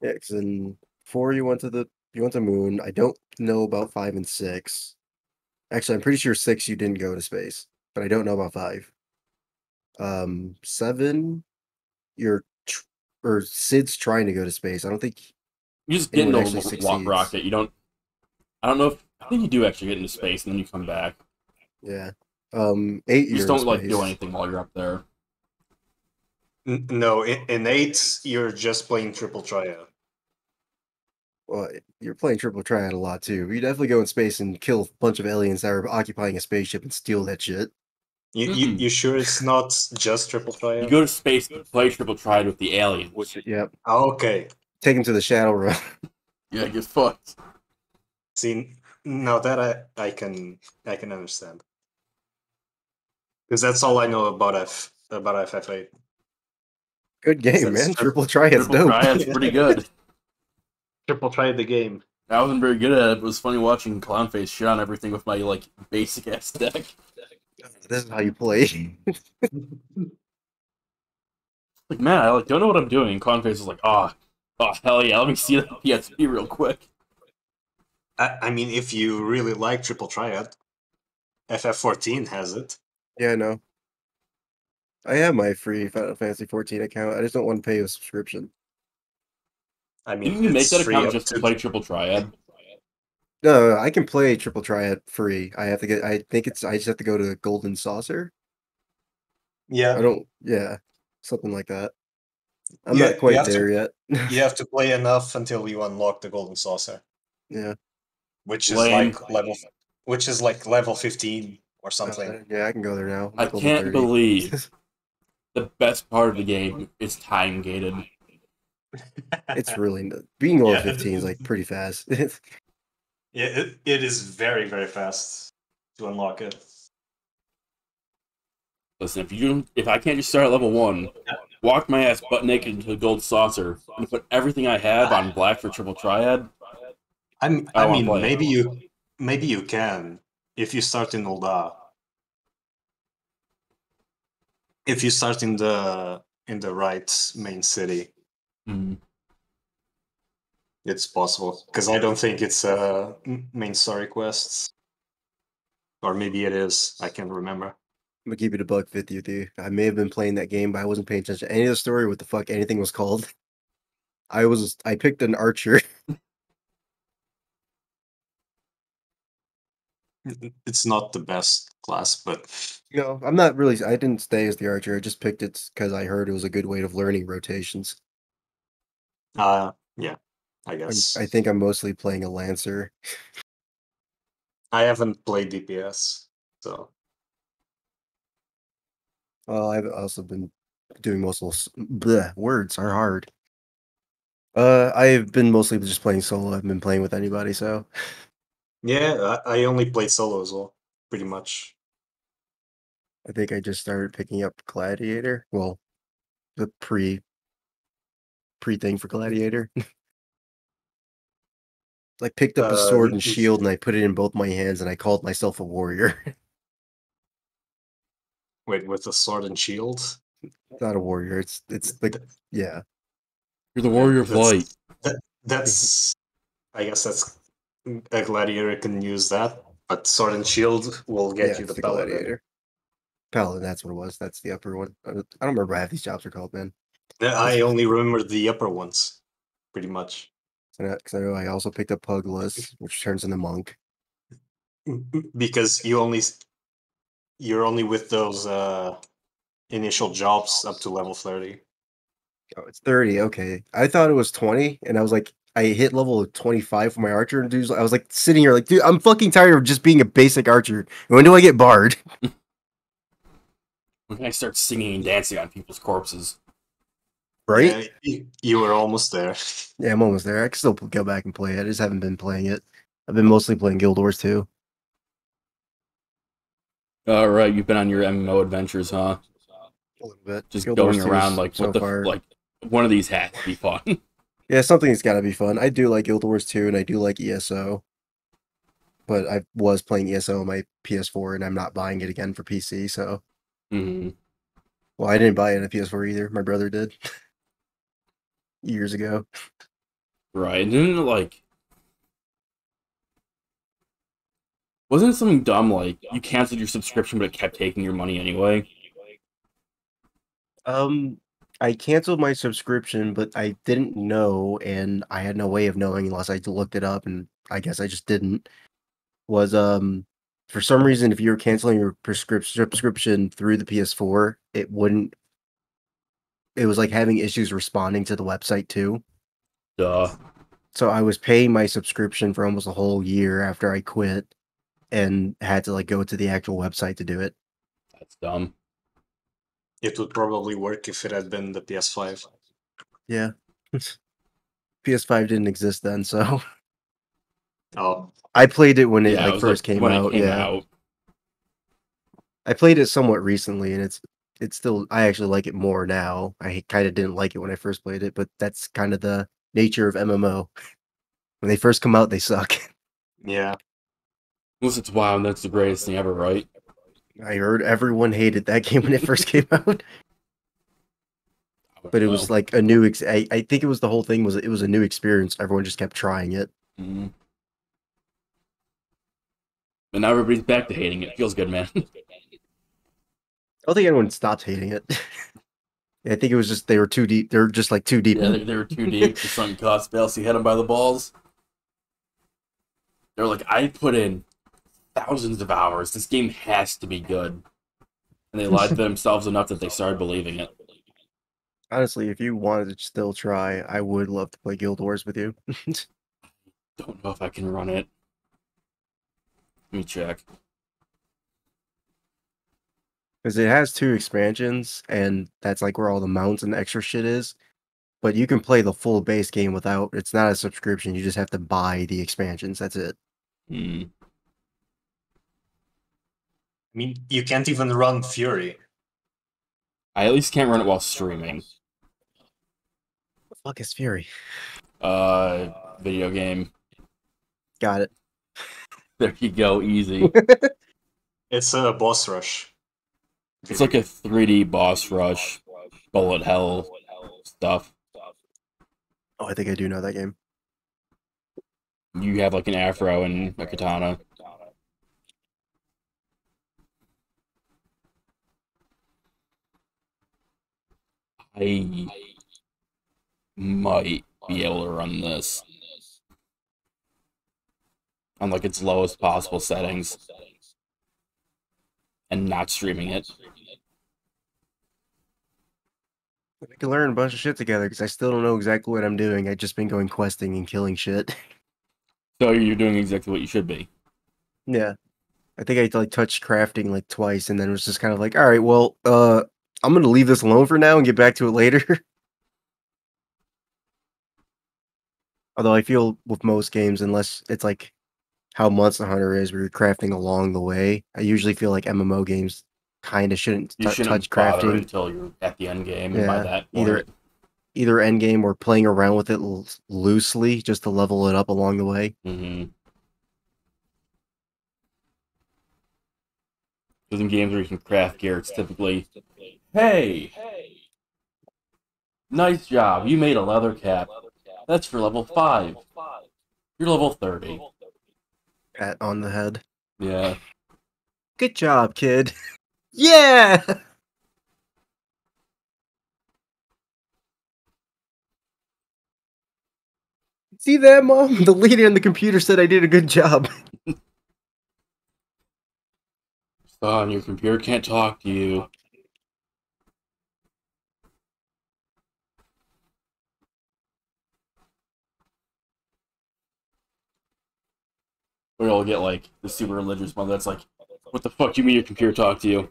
Yeah, because in 4 you went to moon. I don't know about 5 and 6. Actually, I'm pretty sure 6 you didn't go to space, but I don't know about 5. 7, or Sid's trying to go to space. I don't think
You just get
anyone
into
actually
a
succeeds.
rocket. You don't. I don't know if. I think you do actually get into space and then you come back.
Yeah. 8
You
you're
just
in
don't like
space.
do anything while you're up there.
No, in 8, you're just playing Triple Triad.
Well, you're playing Triple Triad a lot too. You definitely go in space and kill a bunch of aliens that are occupying a spaceship and steal that shit.
You sure it's not just Triple Triad?
You go to space to play Triple Triad with the aliens.
Yep.
Oh, okay.
Take him to the Shadow Realm.
Yeah, get fucked.
See, now that I can understand. Because that's all I know about FF8.
Good game,
That's
man.
true.
Triple Triad's
Triple
dope.
Triad's pretty good.
Triple Triad the game.
I wasn't very good at it. It was funny watching Clownface shit on everything with my like basic ass deck.
This is how you play.
Like, man, I like don't know what I'm doing. And Clownface was like, oh hell yeah, let me see that PSP real quick.
I mean, if you really like Triple Triad, FF14 has it.
Yeah, I know. I have my free Final Fantasy 14 account. I just don't want to pay a subscription.
I mean,
Didn't you make
it's
that
free
account
up
just to play Triple Triad?
No, I can play Triple Triad free. I just have to go to Golden Saucer.
Yeah,
Yeah, something like that. I'm
Yeah,
not quite
you have
there yet.
you have to play enough until you unlock the Golden Saucer,
Yeah.
which is
Lame.
like level 15 or something.
Yeah, I can go there now. I'm
I
like level
can't
30.
believe the best part of the game is time gated.
It's really being level
Yeah.
15 is like pretty fast.
Yeah, it is very, very fast to unlock it.
Listen, if I can't just start at level 1, walk my ass butt naked into the gold saucer, and put everything I have on black for Triple Triad,
I
I wanna
mean,
play it.
maybe you can if you start in Ul'dah. If you start in the right main city, it's possible. Because I don't think it's a main story quest, or maybe it is. I can't remember.
I'm gonna keep it $1.50 with you. I may have been playing that game, but I wasn't paying attention to any of the story, what the fuck anything was called. I picked an archer.
It's not the best class, but
No, I'm not really. I didn't stay as the archer. I just picked it because I heard it was a good way of learning rotations.
yeah, I guess.
I think I'm mostly playing a lancer.
I haven't played DPS, so
Well, I've also been doing most of those. Bleh, words are hard. I've been mostly just playing solo. I haven't been playing with anybody, so
yeah, I only played solo as well, pretty much.
I think I just started picking up Gladiator. Well, the pre thing for Gladiator. I picked up a sword and shield and I put it in both my hands and I called myself a warrior.
Wait, with a sword and shield?
Not a warrior. It's like yeah.
You're the warrior of light.
That's I guess that's a gladiator can use that, but sword and shield will get you
it's
the paladin.
Gladiator. Paladin, that's what it was. That's the upper one. I don't remember what half these jobs are called, man.
I only remember the upper ones, pretty much.
Because I know I also picked up Pugilus, which turns into monk.
Because you're only with those initial jobs up to level 30.
Oh, it's 30. Okay, I thought it was 20, and I was like, I hit level 25 for my archer, and dude, I was like sitting here like, dude, I'm fucking tired of just being a basic archer. When do I get bard?
When I start singing and dancing on people's corpses.
Right?
Yeah, you were almost there.
Yeah, I'm almost there. I can still go back and play it. I just haven't been playing it. I've been mostly playing Guild Wars 2.
All right, you've been on your MMO adventures, huh?
A little bit.
Just
Guild
going
Wars 2
around
is
like
so
what the
far.
like. One of these has to be fun.
Yeah, something's got to be fun. I do like Guild Wars 2 and I do like ESO. But I was playing ESO on my PS4 and I'm not buying it again for PC, so.
Hmm.
Well, I didn't buy it on a PS4 either. My brother did. Years ago.
Right, and then like, wasn't it something dumb like you canceled your subscription but it kept taking your money anyway?
I canceled my subscription, but I didn't know, and I had no way of knowing unless I looked it up, and I guess I just didn't. Was for some reason, if you were canceling your subscription through the PS4, it wouldn't. It was like having issues responding to the website too.
Duh.
So I was paying my subscription for almost a whole year after I quit, and had to like go to the actual website to do it.
That's dumb.
It would probably work if it had been the PS5.
Yeah. PS5 didn't exist then, so
Oh,
I played it when it
Yeah, it
like
was
first
like
came
when
out.
it came
Yeah.
out.
I played it somewhat recently, and it's still I actually like it more now. I kind of didn't like it when I first played it, but that's kind of the nature of MMO. When they first come out, they suck.
yeah.
Unless it's WoW, and that's the greatest thing ever, right?
I heard everyone hated that game when it first came out, but it was like a new. I think it was the whole thing was it was a new experience. Everyone just kept trying it.
Mm-hmm. And now everybody's back to hating it. Feels good, man.
I don't think anyone stopped hating it. I think it was just they were too deep. They're just like too deep.
Yeah, they were too deep. The sunk cost fails. He hit him by the balls. They're like, I put in thousands of hours. This game has to be good. And they lied to themselves enough that they started believing it.
Honestly, if you wanted to still try, I would love to play Guild Wars with you.
Don't know if I can run it. Let me check.
Because it has 2 expansions, and that's like where all the mounts and extra shit is. But you can play the full base game without. It's not a subscription. You just have to buy the expansions. That's it.
Hmm.
I mean, you can't even run Fury.
I at least can't run it while streaming.
The fuck is Fury?
Video game.
Got it.
There you go, easy.
It's a boss rush.
It's like a 3D boss rush, bullet hell stuff.
Oh, I think I do know that game.
You have like an afro and a katana. I might be able to run this on like its lowest possible settings and not streaming it.
We can learn a bunch of shit together because I still don't know exactly what I'm doing. I've just been going questing and killing shit.
So you're doing exactly what you should be.
Yeah. I think I like touched crafting like twice, and then it was just kind of like, all right, well, I'm gonna leave this alone for now and get back to it later. Although I feel with most games, unless it's like how Monster Hunter is, where you're crafting along the way, I usually feel like MMO games kind of shouldn't
You shouldn't
touch
bother
crafting.
until you're at the end game, and by
Yeah,
that point,
either end game or playing around with it loosely just to level it up along the way.
mm-hmm. Because in games where you can craft gear, it's typically, hey, nice job, you made a leather cap. That's for level 5. You're level 30.
Pat on the head.
Yeah.
Good job, kid. Yeah. See that, Mom? The lady on the computer said I did a good job.
Son, your computer can't talk to you. Or you'll get like the super religious mother that's like, what the fuck do you mean your computer talk to you?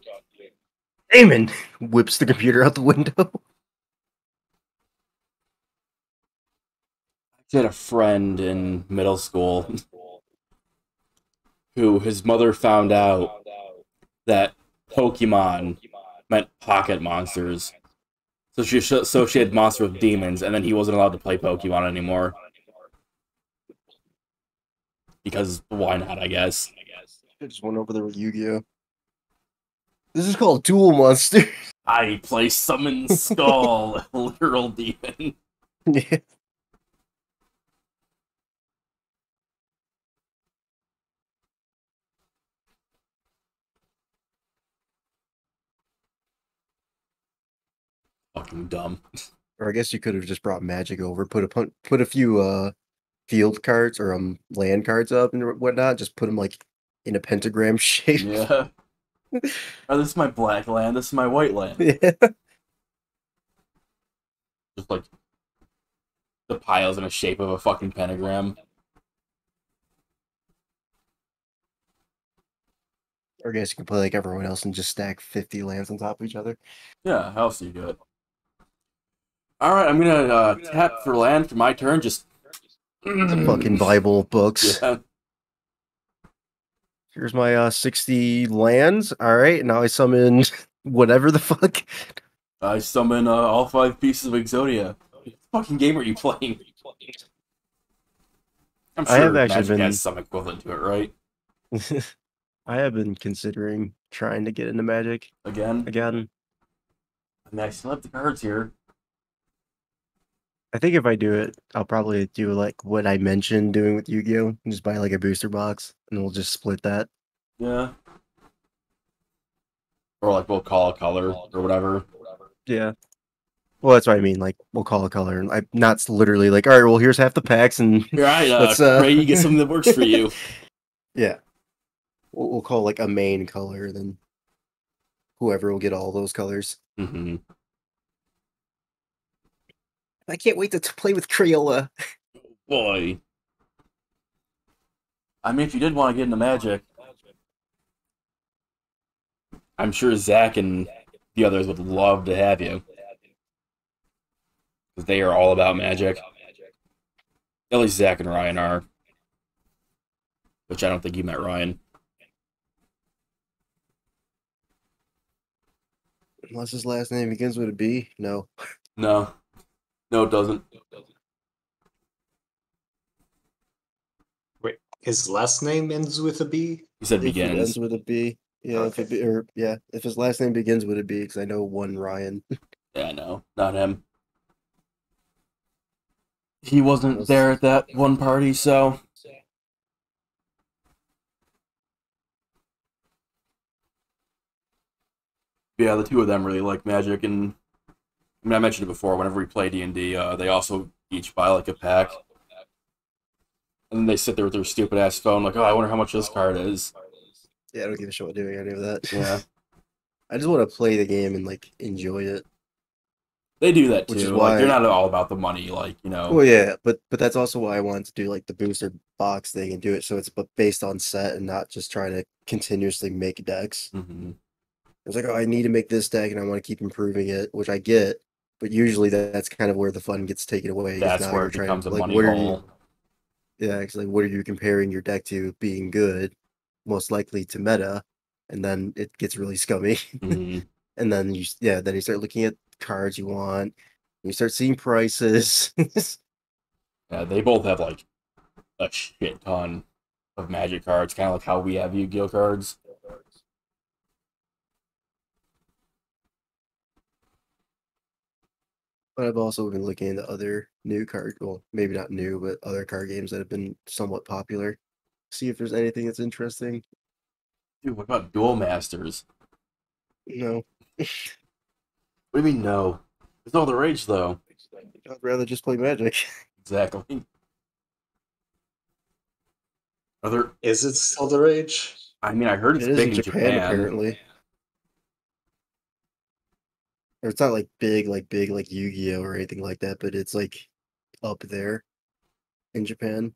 Damon whips the computer out the window.
I had a friend in middle school who his mother found out that Pokemon meant pocket monsters. So she associated monster with demons, and then he wasn't allowed to play Pokemon anymore. Because why not, I guess.
I just went over there with Yu-Gi-Oh! This is called Duel Monster.
I play Summon Skull, literal demon.
Yeah.
Fucking dumb.
Or I guess you could have just brought Magic over, put a few field cards or land cards up and whatnot. Just put them like in a pentagram shape.
Yeah. Oh, this is my black land, this is my white land.
Yeah.
Just like the piles in a shape of a fucking pentagram.
Or I guess you can play like everyone else and just stack 50 lands on top of each other.
Yeah, how else do you do it? Alright, I'm gonna tap for land for my turn, just...
The fucking Bible books.
Yeah.
Here's my 60 lands. All right, now I summon whatever the fuck.
I summon all 5 pieces of Exodia. What fucking game are you playing? I'm sure
I have actually
Magic
been...
has some equivalent to it, right?
I have been considering trying to get into Magic
Again?
again.
I mean, I still have the cards here.
I think if I do it, I'll probably do like what I mentioned doing with Yu-Gi-Oh! Just buy like a booster box, and we'll just split that.
Yeah. Or like we'll call a color or whatever.
Yeah. Well, that's what I mean. Like, we'll call a color, and I'm not literally like, all right, well, here's half the packs, and
Right,
let's
pray you get something that works for you.
yeah, we'll call like a main color, then whoever will get all those colors.
Mm-hmm.
I can't wait to play with Crayola.
Boy. I mean, if you did want to get into Magic, I'm sure Zach and the others would love to have you. Because they are all about Magic. At least Zach and Ryan are. Which I don't think you met Ryan.
Unless his last name begins with a B? No.
No. No, it doesn't.
Wait, his last name ends with a B?
He said
If it
begins.
ends with a B. Yeah,
Okay.
if his last name begins with a B, because I know one Ryan.
Yeah, no, not him. He wasn't there at that one party, so... Yeah, the two of them really like Magic, and I mean, I mentioned it before, whenever we play D&D, they also each buy like a pack. And then they sit there with their stupid ass phone like, oh, I wonder how much this card is.
Yeah, I don't give a shit what doing any of that.
Yeah.
I just want to play the game and like enjoy it.
They do that too.
Which is
Like,
why-
they're not all about the money, like, you know.
Well, yeah, but that's also why I wanted to do like the booster box thing and do it so it's based on set and not just trying to continuously make decks.
Mm-hmm.
It's like, oh, I need to make this deck and I want to keep improving it, which I get, but usually that's kind of where the fun gets taken away. 'cause
That's
now
where
you're
it
trying
becomes
to,
a
like,
money
what are
hole.
Yeah, it's like, what are you comparing your deck to being good? Most likely to meta, and then it gets really scummy.
Mm-hmm.
And then then you start looking at cards you want, and you start seeing prices.
Yeah, they both have like a shit ton of Magic cards, kind of like how we have Yu-Gi-Oh cards.
But I've also been looking into other new card, well, maybe not new, but other card games that have been somewhat popular. See if there's anything that's interesting.
Dude, what about Duel Masters?
No,
What do you mean no? It's all the rage though.
I'd rather just play Magic.
Exactly. Are there?
Is it still the rage?
I mean, I heard
It
it's
is
big
in
in
Japan,
Japan.
apparently. Or it's not like big like Yu-Gi-Oh or anything like that, but it's like up there in Japan.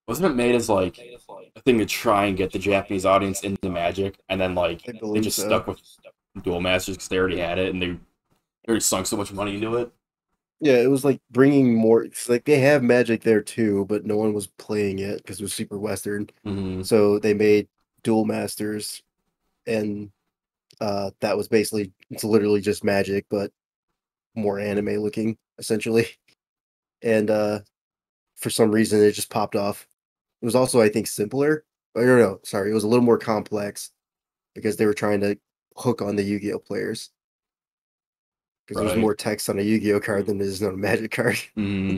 Wasn't it made as like a thing to try and get the Japanese audience into Magic, and then like
I
they
believe
just
so.
stuck with Duel Masters because they already had it and they already sunk so much money into it.
Yeah, it was like bringing more. It's like they have Magic there too, but no one was playing it because it was super Western.
Mm-hmm.
So they made Duel Masters, and that was basically it's literally just Magic, but more anime looking essentially. And for some reason, it just popped off. It was also, I think, simpler. I don't know. Sorry, it was a little more complex because they were trying to hook on the Yu-Gi-Oh players. Because there's
Right.
more text on a Yu-Gi-Oh card than there is on a Magic card.
Mm-hmm.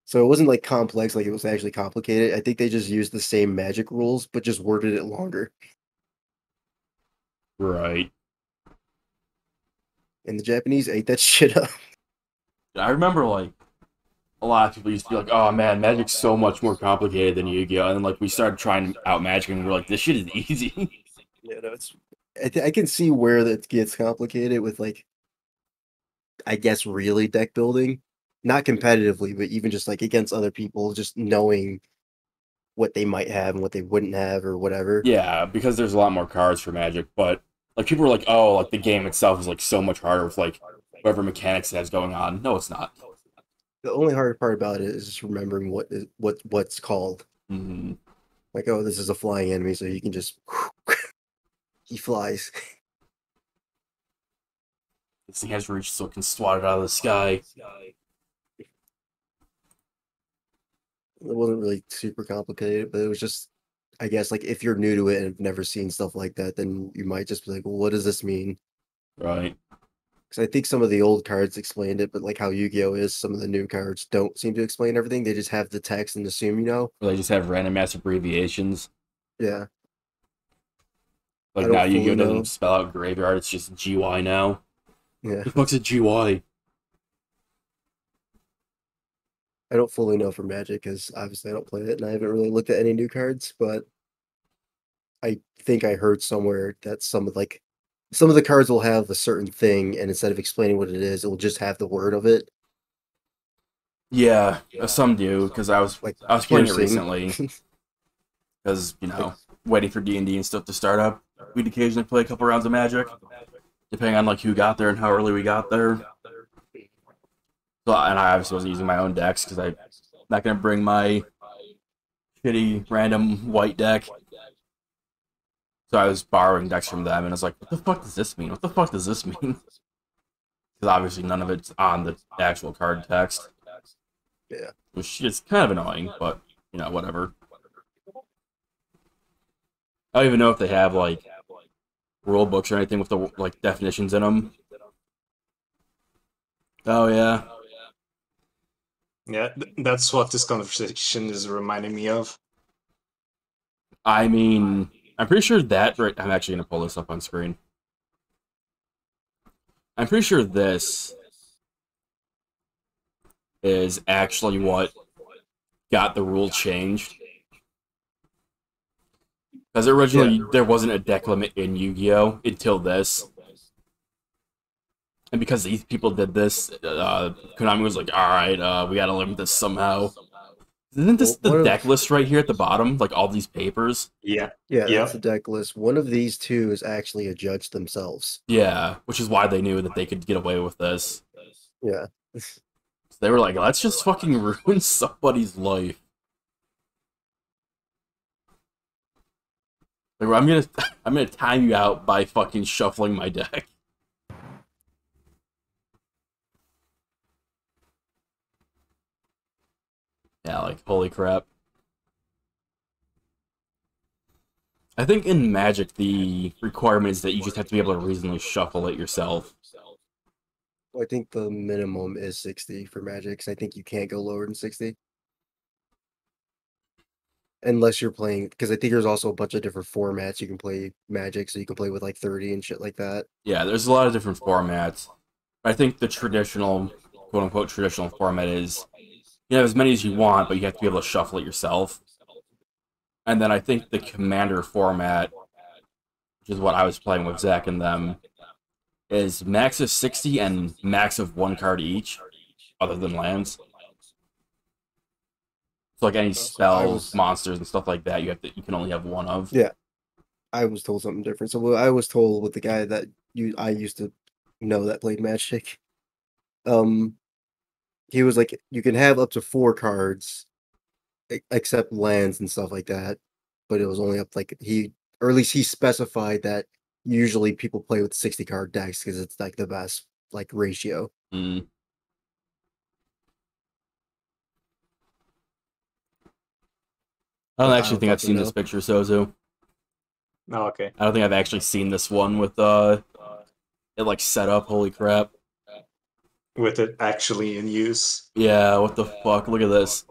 So it wasn't like complex, like it was actually complicated. I think they just used the same Magic rules, but just worded it longer.
Right.
And the Japanese ate that shit up.
I remember like a lot of people used to be like, "Oh man, Magic's so much more complicated than Yu-Gi-Oh!" And then like we started trying out Magic, and we were like, "This shit is easy."
Yeah, no, it's. I can see where that gets complicated with like, I guess, really deck building, not competitively, but even just like against other people, just knowing what they might have and what they wouldn't have or whatever.
Yeah, because there's a lot more cards for Magic, but like people were like, "Oh, like the game itself is like so much harder with like whatever mechanics it has going on." No, it's not.
The only hard part about it is just remembering what's called.
Mm-hmm.
Like, oh, this is a flying enemy, so you can just he flies.
This thing has reach, so it can swat it out of the sky.
It wasn't really super complicated, but it was just, I guess, like if you're new to it and have never seen stuff like that, then you might just be like, well, what does this mean?
Right.
Because I think some of the old cards explained it, but like how Yu-Gi-Oh is, some of the new cards don't seem to explain everything. They just have the text and assume you know.
Or they just have random ass abbreviations.
Yeah.
Like
I don't
now Yu-Gi-Oh
fully know.
doesn't spell out graveyard, it's just GY now.
Yeah.
The fuck's a GY?
I don't fully know for Magic because obviously I don't play it and I haven't really looked at any new cards, but I think I heard somewhere that some of the cards will have a certain thing, and instead of explaining what it is, it will just have the word of it.
Yeah, some do, because I was
Like
playing it
piercing.
recently. Because, you know, waiting for D&D and stuff to start up. We'd occasionally play a couple rounds of Magic, depending on like who got there and how early we got there. So, and I obviously wasn't using my own decks because I'm not going to bring my shitty random white deck. So I was borrowing decks from them, and I was like, what the fuck does this mean? What the fuck does this mean? Because obviously none of it's on the actual card text.
Yeah.
Which is kind of annoying, but, you know, whatever. I don't even know if they have, like, rule books or anything with the, like, definitions in them. Oh, yeah.
Yeah, that's what this conversation is reminding me of.
I mean, I'm pretty sure that... Right, I'm actually going to pull this up on screen. I'm pretty sure this is actually what got the rule changed. Because originally, there wasn't a deck limit in Yu-Gi-Oh! Until this. And because these people did this, Konami was like, alright, we gotta limit this somehow. Isn't this
Well,
the deck list right here at the bottom? Like, all these papers?
Yeah.
Yeah,
Yeah.
that's the deck list. One of these two is actually a judge themselves.
Yeah, which is why they knew that they could get away with this.
Yeah.
So they were like, let's just fucking ruin somebody's life. Like, I'm gonna time you out by fucking shuffling my deck. Yeah, like, holy crap. I think in Magic, the requirement is that you just have to be able to reasonably shuffle it yourself.
Well, I think the minimum is 60 for Magic, 'cause I think you can't go lower than 60. Unless you're playing, because I think there's also a bunch of different formats you can play Magic, so you can play with like 30 and shit like that.
Yeah, there's a lot of different formats. I think the traditional, quote-unquote traditional format is, you have as many as you want, but you have to be able to shuffle it yourself. And then I think the Commander format, which is what I was playing with Zach and them, is max of 60 and max of one card each, other than lands. So like any spells, monsters, and stuff like that, you can only have one of.
Yeah. I was told something different. So I was told with the guy that I used to know that played Magic. He was like, you can have up to 4 cards, except lands and stuff like that. But it was only up like or at least he specified that usually people play with 60-card decks because it's like the best like ratio.
Mm. I don't
I
actually
don't
think I've
fucking
seen
know.
this picture, Sozu.
No, okay.
I don't think I've actually seen this one with it like set up. Holy crap!
With it actually in use.
Yeah, what the fuck? Look at this.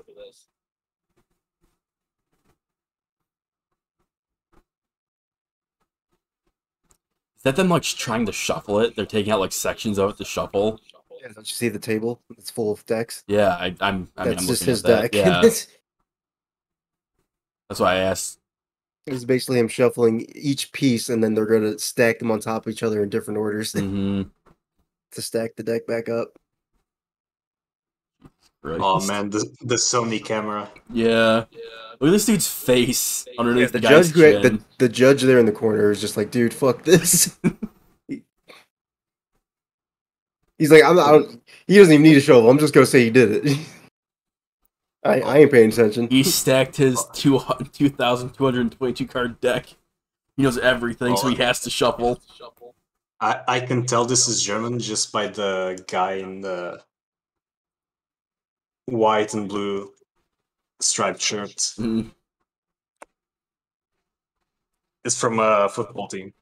Is that them like trying to shuffle it? They're taking out like sections of it to shuffle.
Yeah, don't you see the table? It's full of decks.
Yeah, I mean,
That's
I'm
just
looking
his
at that.
deck.
Yeah, that's why I asked.
It's basically him shuffling each piece, and then they're gonna stack them on top of each other in different orders
Mm-hmm.
to stack the deck back up.
Oh man, the Sony camera.
Yeah. Look at this dude's face underneath
The
the guy's
judge,
chin.
the judge there in the corner is just like, dude, fuck this. He's like, he doesn't even need a shovel. I'm just gonna say he did it. I ain't paying attention.
He stacked his 2,222 card deck. He knows everything, so he has to shuffle.
I can tell this is German just by the guy in the white and blue striped shirt.
Mm.
It's from a football team.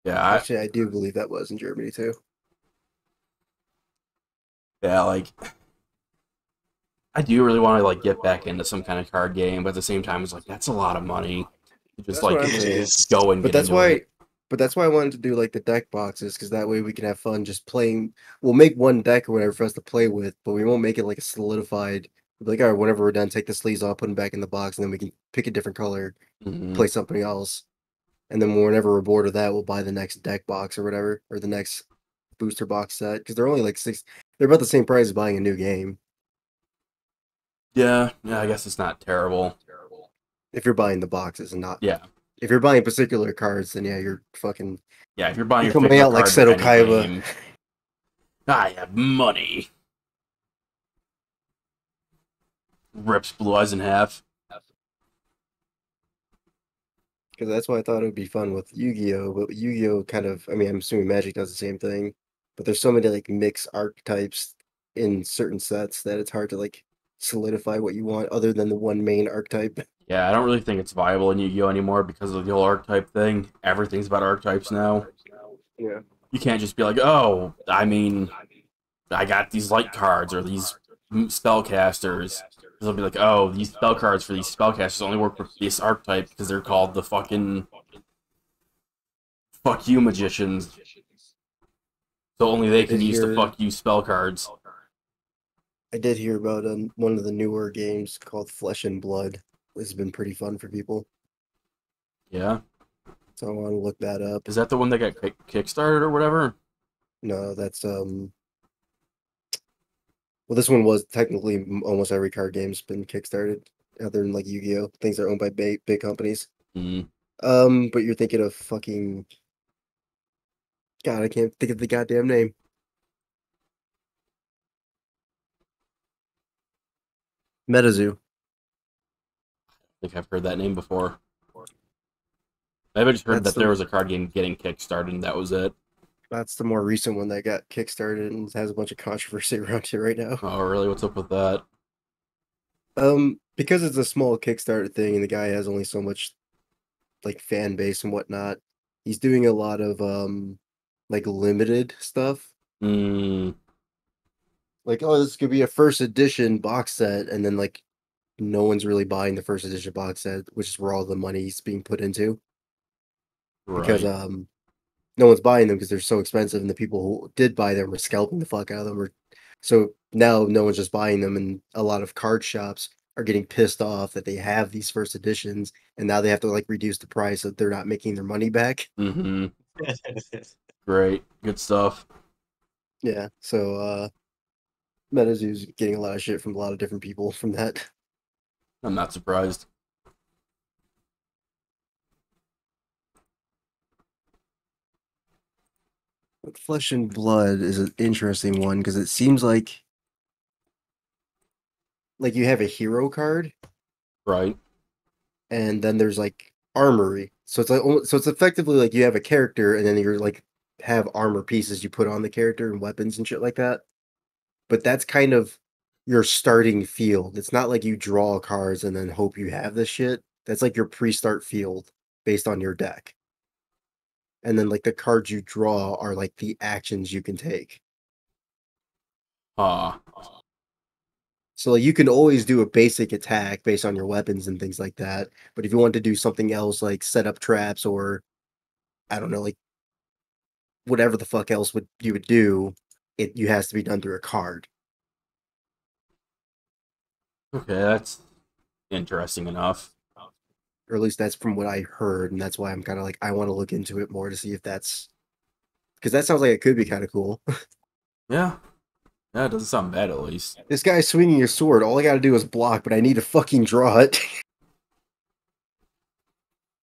Yeah,
Actually, I do believe that was in Germany too.
yeah, like I do really want to like get back into some kind of card game, but at the same time, it's like that's a lot of money. To just
That's what
like
I'm saying.
go and
But
get
that's
into
why.
it.
But that's why I wanted to do like the deck boxes, because that way we can have fun just playing. We'll make one deck or whatever for us to play with, but we won't make it like a solidified. Like, all right, whenever we're done, take the sleeves off, put them back in the box, and then we can pick a different color,
Mhm.
play something else, and then whenever we're bored of that, we'll buy the next deck box or whatever, or the next booster box set, because they're only like They're about the same price as buying a new game
Yeah, I guess it's not terrible.
if you're buying the boxes and not.
Yeah,
If you're buying particular cards, then yeah, you're fucking.
yeah. If you're buying
You're
your
coming
favorite
out like
card for any
Seto Kaiba.
game, I have money. Rips Blue Eyes in half.
Because that's why I thought it would be fun with Yu-Gi-Oh! But Yu-Gi-Oh! Kind of, I mean, I'm assuming Magic does the same thing, but there's so many like mix archetypes in certain sets that it's hard to like solidify what you want other than the one main archetype.
Yeah, I don't really think it's viable in Yu-Gi-Oh anymore because of the whole archetype thing. Everything's about archetypes now.
Yeah.
You can't just be like, oh, I mean, I got these light cards or these spellcasters. They'll be like, oh, these spell cards for these spellcasters only work with this archetype because they're called the fucking fuck you magicians. So only they can use the fuck you spell cards.
I did hear about one of the newer games called Flesh and Blood. It's been pretty fun for people,
Yeah,
so I want to look that up.
is that the one that got kickstarted or whatever?
No, that's Well, this one was technically almost every card game's been kickstarted, other than like Yu-Gi-Oh! Things that are owned by big companies.
Mm.
But you're thinking of fucking. God, I can't think of the goddamn name. MetaZoo.
I think I've heard that name before. Maybe I just heard
That's
that there was a card game getting kickstarted and that was it.
That's the more recent one that got kickstarted and has a bunch of controversy around it right now.
Oh, really? What's up with that?
Because it's a small Kickstarter thing and the guy has only so much like fan base and whatnot, he's doing a lot of like limited stuff.
Mm.
Like, oh, this could be a first edition box set, and then like no one's really buying the first edition box set, which is where all the money's being put into. Because
Right.
no one's buying them because they're so expensive, and the people who did buy them were scalping the fuck out of them. So now no one's just buying them, and a lot of card shops are getting pissed off that they have these first editions, and now they have to like reduce the price so they're not making their money back.
Mm-hmm. Great. Good stuff.
Yeah, so MetaZoo's getting a lot of shit from a lot of different people from that.
I'm not surprised.
Flesh and Blood is an interesting one because it seems like you have a hero card
Right.
and then there's like armory. So it's like so it's effectively like you have a character and then you're like have armor pieces you put on the character and weapons and shit like that. But that's kind of your starting field. It's not like you draw cards and then hope you have this shit. That's like your pre-start field based on your deck. And then like the cards you draw are like the actions you can take. So like, you can always do a basic attack based on your weapons and things like that. But if you want to do something else like set up traps or I don't know, like whatever the fuck else you would do, you has to be done through a card.
Okay, that's interesting enough.
Or at least that's from what I heard, and that's why I'm kind of like I want to look into it more to see if that's because that sounds like it could be kind of cool.
Yeah. Yeah, it doesn't sound bad at least.
This guy's swinging a sword. All I got to do is block, but I need to fucking draw it.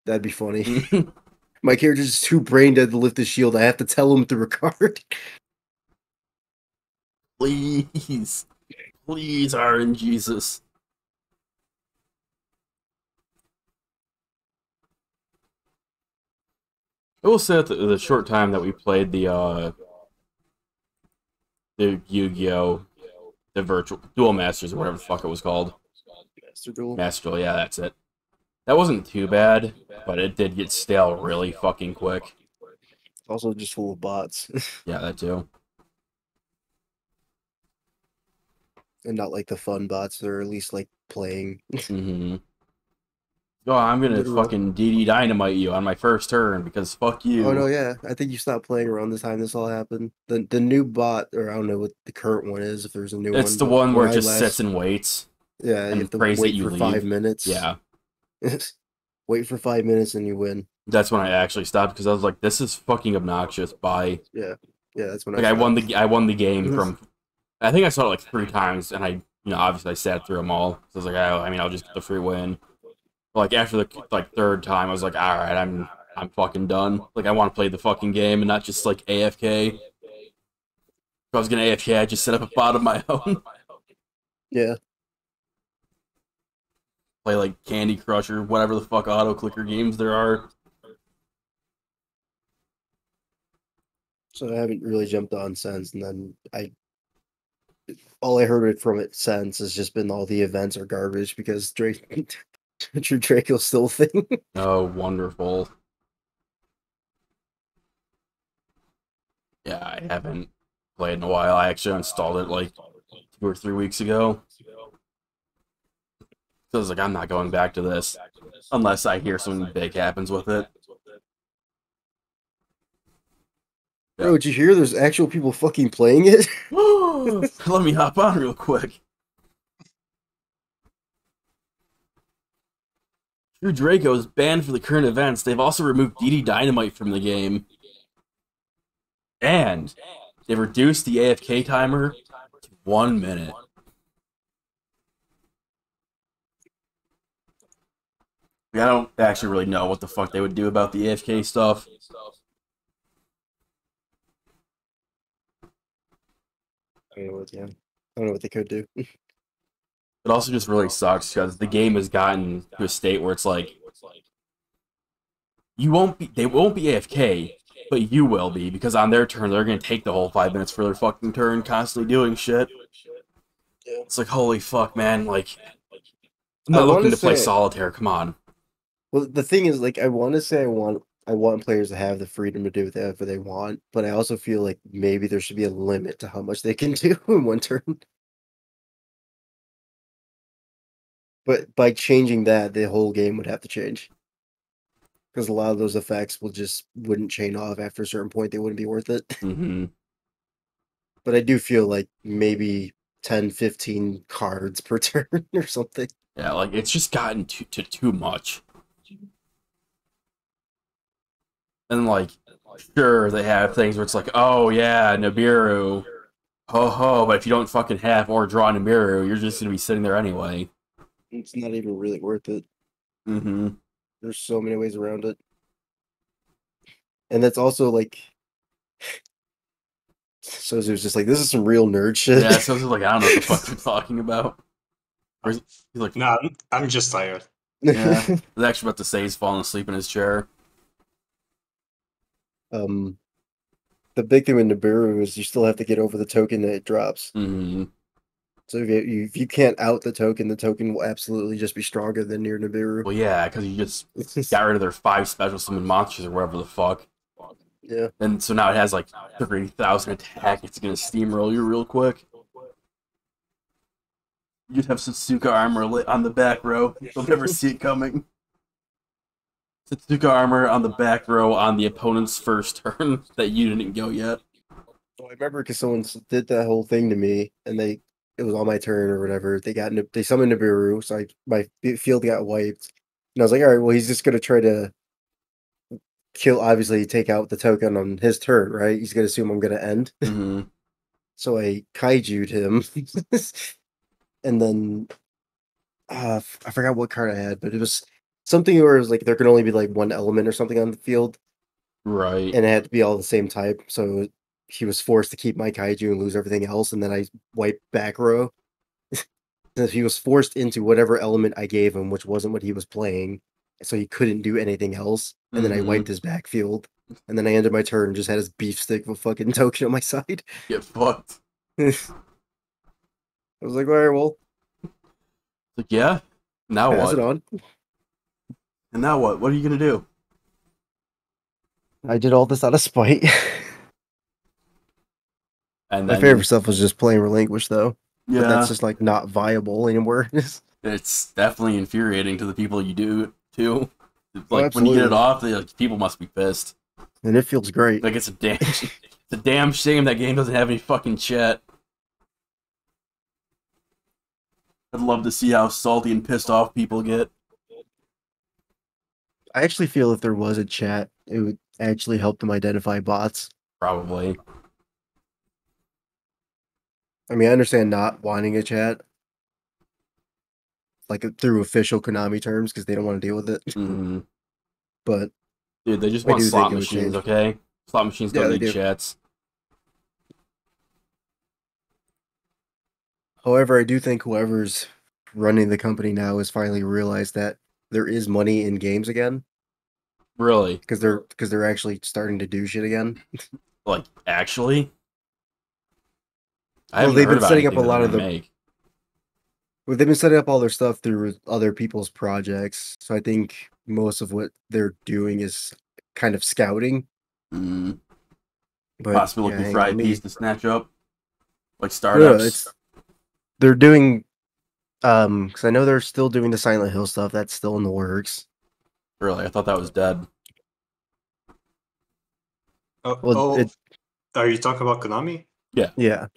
That'd be funny. My character's just too brain dead to lift his shield. I have to tell him through a card.
Please. Please, RNGesus. I will say that the short time that we played the Yu-Gi-Oh! The virtual Duel Masters or whatever the fuck it was called.
Master Duel.
Master Duel, yeah, that's it. That wasn't too bad, but it did get stale really fucking quick.
Also just full of bots.
Yeah, that too.
And not like the fun bots, or at least like playing.
Mm-hmm. Oh, I'm gonna
Literal.
fucking DD Dynamite you on my first turn because fuck you.
Oh no, yeah. I think you stopped playing around the time this all happened. The new bot, or I don't know what the current one is, if there's a new one.
It's the
but
one where
when
it
I
just
last-
sits and waits.
Yeah, you
and
have to
prays that
wait
you
for
leave.
5 minutes.
Yeah,
Wait for 5 minutes and you win.
that's when I actually stopped because I was like, "This is fucking obnoxious." Bye.
Yeah, that's when
Like I won
stopped.
the game from. I think I saw it like 3 times, and I obviously I sat through them all. So I was like, oh, I mean, I'll just get the free win. But like after the like 3rd time, I was like, all right, I'm fucking done. Like I want to play the fucking game and not just like AFK. If I was gonna AFK, I'd just set up a bot of my own.
Yeah.
Play like Candy Crush or whatever the fuck auto clicker games there are.
So I haven't really jumped on since, and then all I heard from it since has just been all the events are garbage because Draco's still a thing.
Oh, wonderful. Yeah, I haven't played in a while. I actually installed it like 2 or 3 weeks ago. So I was like, I'm not going back to this unless I hear something big happens with it.
Bro, did you hear there's actual people fucking playing it?
Let me hop on real quick. True Draco is banned for the current events. They've also removed DD Dynamite from the game. And they've reduced the AFK timer to 1 minute. I don't actually really know what the fuck they would do about the AFK stuff.
I don't know what they could do.
It also just really sucks because the game has gotten to a state where it's like they won't be AFK, but you will be because on their turn they're gonna take the whole 5 minutes for their fucking turn, constantly doing shit.
Yeah.
It's like holy fuck, man! Like I'm not looking to play solitaire. Come on.
Well, the thing is, like, I want to say I want players to have the freedom to do whatever they want, but I also feel like maybe there should be a limit to how much they can do in one turn. But by changing that, the whole game would have to change. Because a lot of those effects wouldn't chain off after a certain point. They wouldn't be worth it.
Mm-hmm.
But I do feel like maybe 10, 15 cards per turn or something.
Yeah, like it's just gotten to too much. And like, sure, they have things where it's like, oh yeah, Nibiru, ho ho, but if you don't fucking have or draw Nibiru, you're just gonna be sitting there anyway.
It's not even really worth it.
Mm-hmm.
There's so many ways around it. And that's also like So it was just like, this is some real nerd shit.
Yeah, so I was like, I don't know what the fuck you're talking about. Or he's like,
No, I'm just tired.
yeah. I was actually about to say he's falling asleep in his chair.
The big thing with Nibiru is you still have to get over the token that it drops.
Mm-hmm.
So if you can't out the token will absolutely just be stronger than your Nibiru.
Well, yeah, because you just got rid of their 5 special summon monsters or whatever the fuck.
Yeah.
And so now it has like 30,000 attack. It's gonna steamroll you real quick. You'd have Satsuka armor lit on the back row. You'll never see it coming. Satsuka armor on the back row on the opponent's first turn that you didn't go yet.
Well, I remember because someone did that whole thing to me, and it was on my turn or whatever. They summoned Nibiru, so my field got wiped, and I was like, all right, well, he's just gonna try to obviously take out the token on his turn, right? He's gonna assume I'm gonna end.
Mm-hmm.
So I kaiju'd him, and then I forgot what card I had, but it was something where it was like there could only be like one element or something on the field,
Right.
and it had to be all the same type. So he was forced to keep my kaiju and lose everything else, and then I wiped back row. So he was forced into whatever element I gave him, which wasn't what he was playing, so he couldn't do anything else. And then I wiped his backfield, and then I ended my turn and just had his beef stick of a fucking token on my side.
Get fucked.
I was like, all right, well,
Like, yeah? Now
pass
what?
it on.
And now what? What are you gonna do?
I did all this out of spite.
And
My
then,
favorite stuff was just playing Relinquish, though.
yeah,
But that's just like not viable anymore.
it's definitely infuriating to the people you do too. It's
Oh,
like when you get it
absolutely.
off, people must be pissed.
And it feels great.
Like it's a damn shame that game doesn't have any fucking chat. I'd love to see how salty and pissed off people get.
I actually feel if there was a chat, it would actually help them identify bots.
Probably.
I mean, I understand not wanting a chat, like through official Konami terms, because they don't want to deal with it.
Mhm.
But
Dude, they just
I
want
do think
slot
it would
machines,
change.
okay? Slot machines
Yeah,
don't
they
need
do.
chats.
However, I do think whoever's running the company now has finally realized that there is money in games again,
Really?
because they're actually starting to do shit again.
Like, actually? I
Well,
haven't
they've
heard
been
about
setting up
anything
a
that
lot
they're
of
gonna
the
make.
Well, they've been setting up all their stuff through other people's projects, so I think most of what they're doing is kind of scouting.
Mm.
But
Possibly
yeah,
looking
hang
for
on,
IPs to snatch up? Like
no,
startups?
they're doing because I know they're still doing the Silent Hill stuff. That's still in the works.
Really? I thought that was dead.
Well,
Are you talking about Konami?
yeah,
Yeah,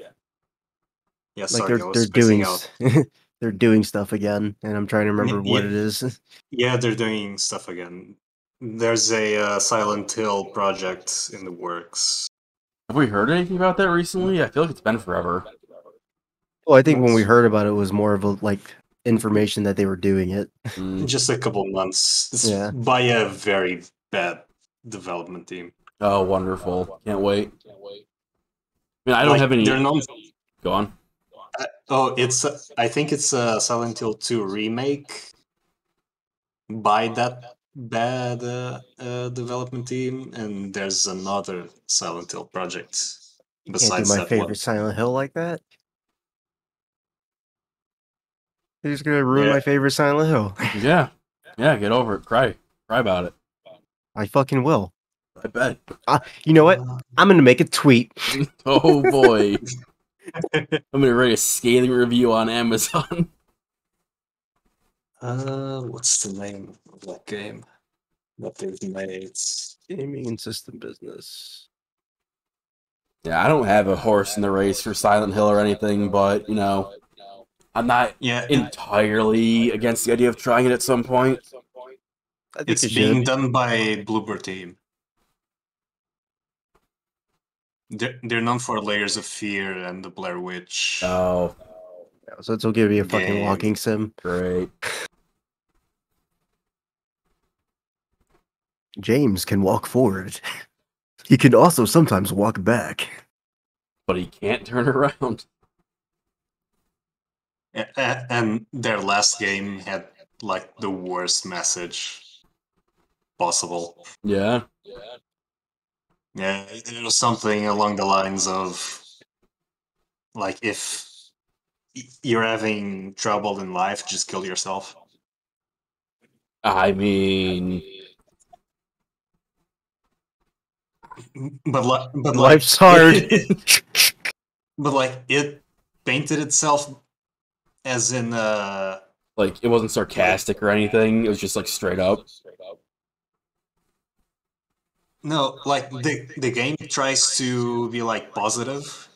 like
sorry, I was
they're
spacing
doing
out.
they're doing stuff again, and I'm trying to remember what it is.
Yeah, they're doing stuff again. There's a Silent Hill project in the works.
Have we heard anything about that recently? I feel like it's been forever.
Well, I think when we heard about it was more of a like information that they were doing it.
Mm.
Just a couple months. It's
Yeah.
by a very bad development team.
Oh, wonderful. Can't wait. I mean, I don't have any...
They're known.
Go on.
I think it's a Silent Hill 2 remake by that bad development team, and there's another Silent Hill project
Can't do
besides
my
that
favorite
one.
Silent Hill like that. He's gonna ruin
Yeah.
my favorite Silent Hill.
Yeah. Yeah, get over it. Cry. Cry about it.
I fucking will.
I bet.
You know what? I'm gonna make a tweet.
Oh, boy. I'm going to write a scathing review on Amazon.
What's the name of that game that they've made?
Gaming and system business.
Yeah, I don't have a horse in the race for Silent Hill or anything, but, you know, I'm not entirely against the idea of trying it at some point.
I think
It's
it
being
should.
done by Bloober Team. They're known for Layers of Fear and the Blair Witch.
Oh,
So it's gonna be a fucking
Game.
walking sim.
great.
James can walk forward. He can also sometimes walk back.
but he can't turn around.
And their last game had like the worst message possible.
Yeah.
Yeah, it was something along the lines of like, if you're having trouble in life, just kill yourself.
I mean,
But like,
Life's hard.
but like it painted itself as in
like, it wasn't sarcastic or anything. It was just, like, straight up.
no, like the game tries to be like positive.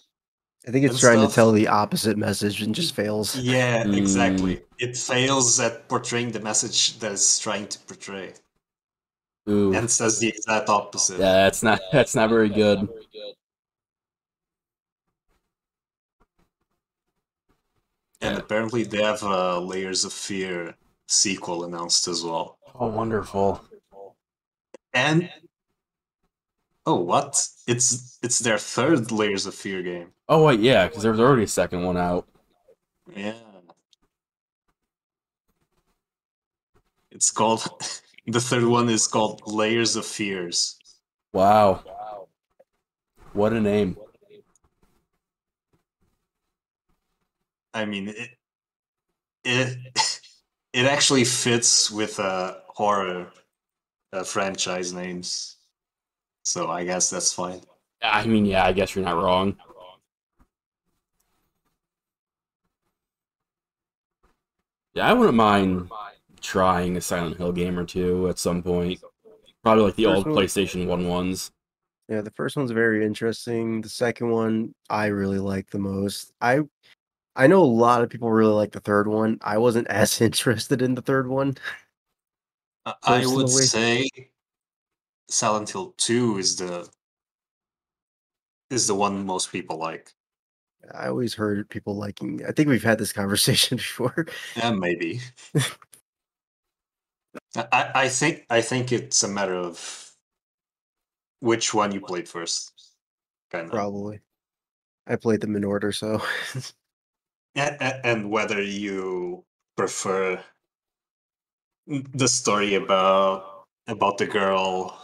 I think it's
And
trying to
stuff.
tell the opposite message and just fails.
Yeah, exactly. It fails at portraying the message that it's trying to portray,
Ooh.
and says the exact opposite.
Yeah, that's not very good.
And apparently they have a Layers of Fear sequel announced as well.
Oh, wonderful.
And oh, what? It's their third Layers of Fear game.
Oh, wait, yeah, because there was already a second one out.
Yeah. It's called the third one is called Layers of Fears.
Wow. What a name.
I mean, it it actually fits with horror franchise names, so I guess that's fine.
I mean, yeah, I guess you're not wrong. Yeah, I wouldn't mind trying a Silent Hill game or two at some point. Probably like the old
First one-
PlayStation 1 ones.
Yeah, the first one's very interesting. The second one I really like the most. I know a lot of people really like the third one. I wasn't as interested in the third one.
I would
Personally.
say Silent Hill 2 is the one most people like.
I always heard people liking. I think we've had this conversation before.
Yeah, maybe. I think it's a matter of which one you played first. Kind of.
Probably. I played them in order, so
And whether you prefer the story about the girl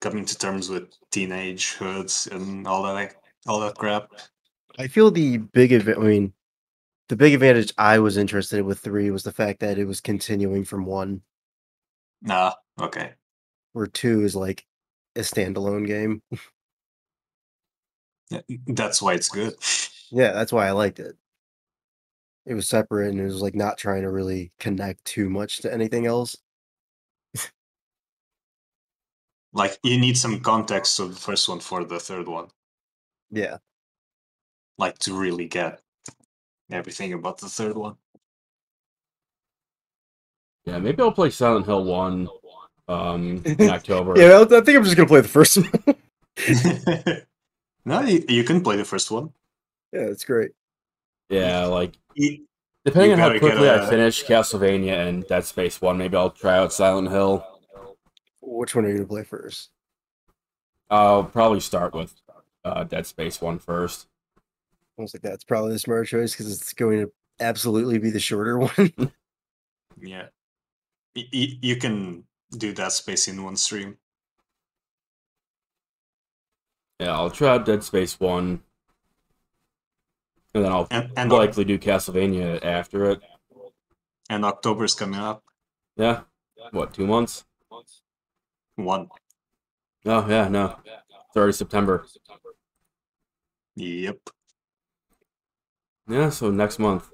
coming to terms with teenagehood and all that crap.
I feel the big the big advantage I was interested in with 3 was the fact that it was continuing from 1,
Nah, okay.
where 2 is like a standalone game.
Yeah, that's why it's good.
Yeah, that's why I liked it. It was separate and it was like not trying to really connect too much to anything else.
Like, you need some context of the first one for the third one,
Yeah.
like, to really get everything about the third one.
Yeah, maybe I'll play Silent Hill 1 in October.
Yeah, I think I'm just gonna play the first one.
No, you can play the first one.
Yeah, it's great.
Yeah, like,
You-
depending
you
on how
better
quickly
get
I
a-
finish Castlevania and Dead Space 1, maybe I'll try out Silent Hill.
Which one are you gonna play first?
I'll probably start with Dead Space 1 first.
I was like, that's probably the smart choice because it's going to absolutely be the shorter one.
Yeah. You can do that space in one stream.
Yeah, I'll try out Dead Space 1. And then I'll
And
likely do Castlevania after it.
and October's coming up.
Yeah. What, 2 months?
1.
Oh, yeah, no. It's already September.
Yep.
Yeah, so next month.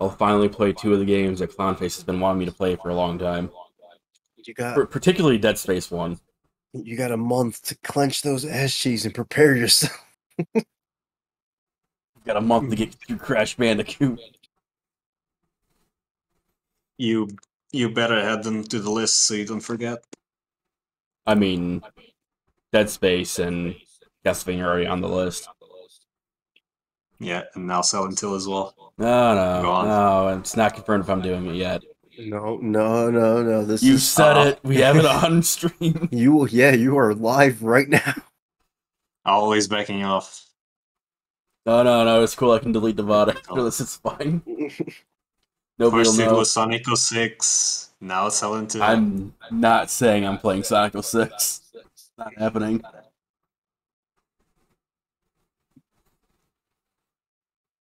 I'll finally play 2 of the games that Clownface has been wanting me to play for a long time.
You got
Particularly Dead Space 1.
you got a month to clench those ass cheeks and prepare yourself.
Got a month to get through Crash Bandicoot.
You better add them to the list so you don't forget.
I mean, Dead Space and Castlevania are already on the list.
Yeah, and now Silent Hill as well.
No,
Go on.
no, it's not confirmed if I'm doing it yet.
No. This
You
is
said it. We have it on stream.
you are live right now.
Always backing off.
No, it's cool. I can delete the VOD after this. It's fine. Nobody
First
will
it
know.
was Sonic 06, now it's Silent Hill.
I'm not saying I'm playing Sonic 06. It's not happening.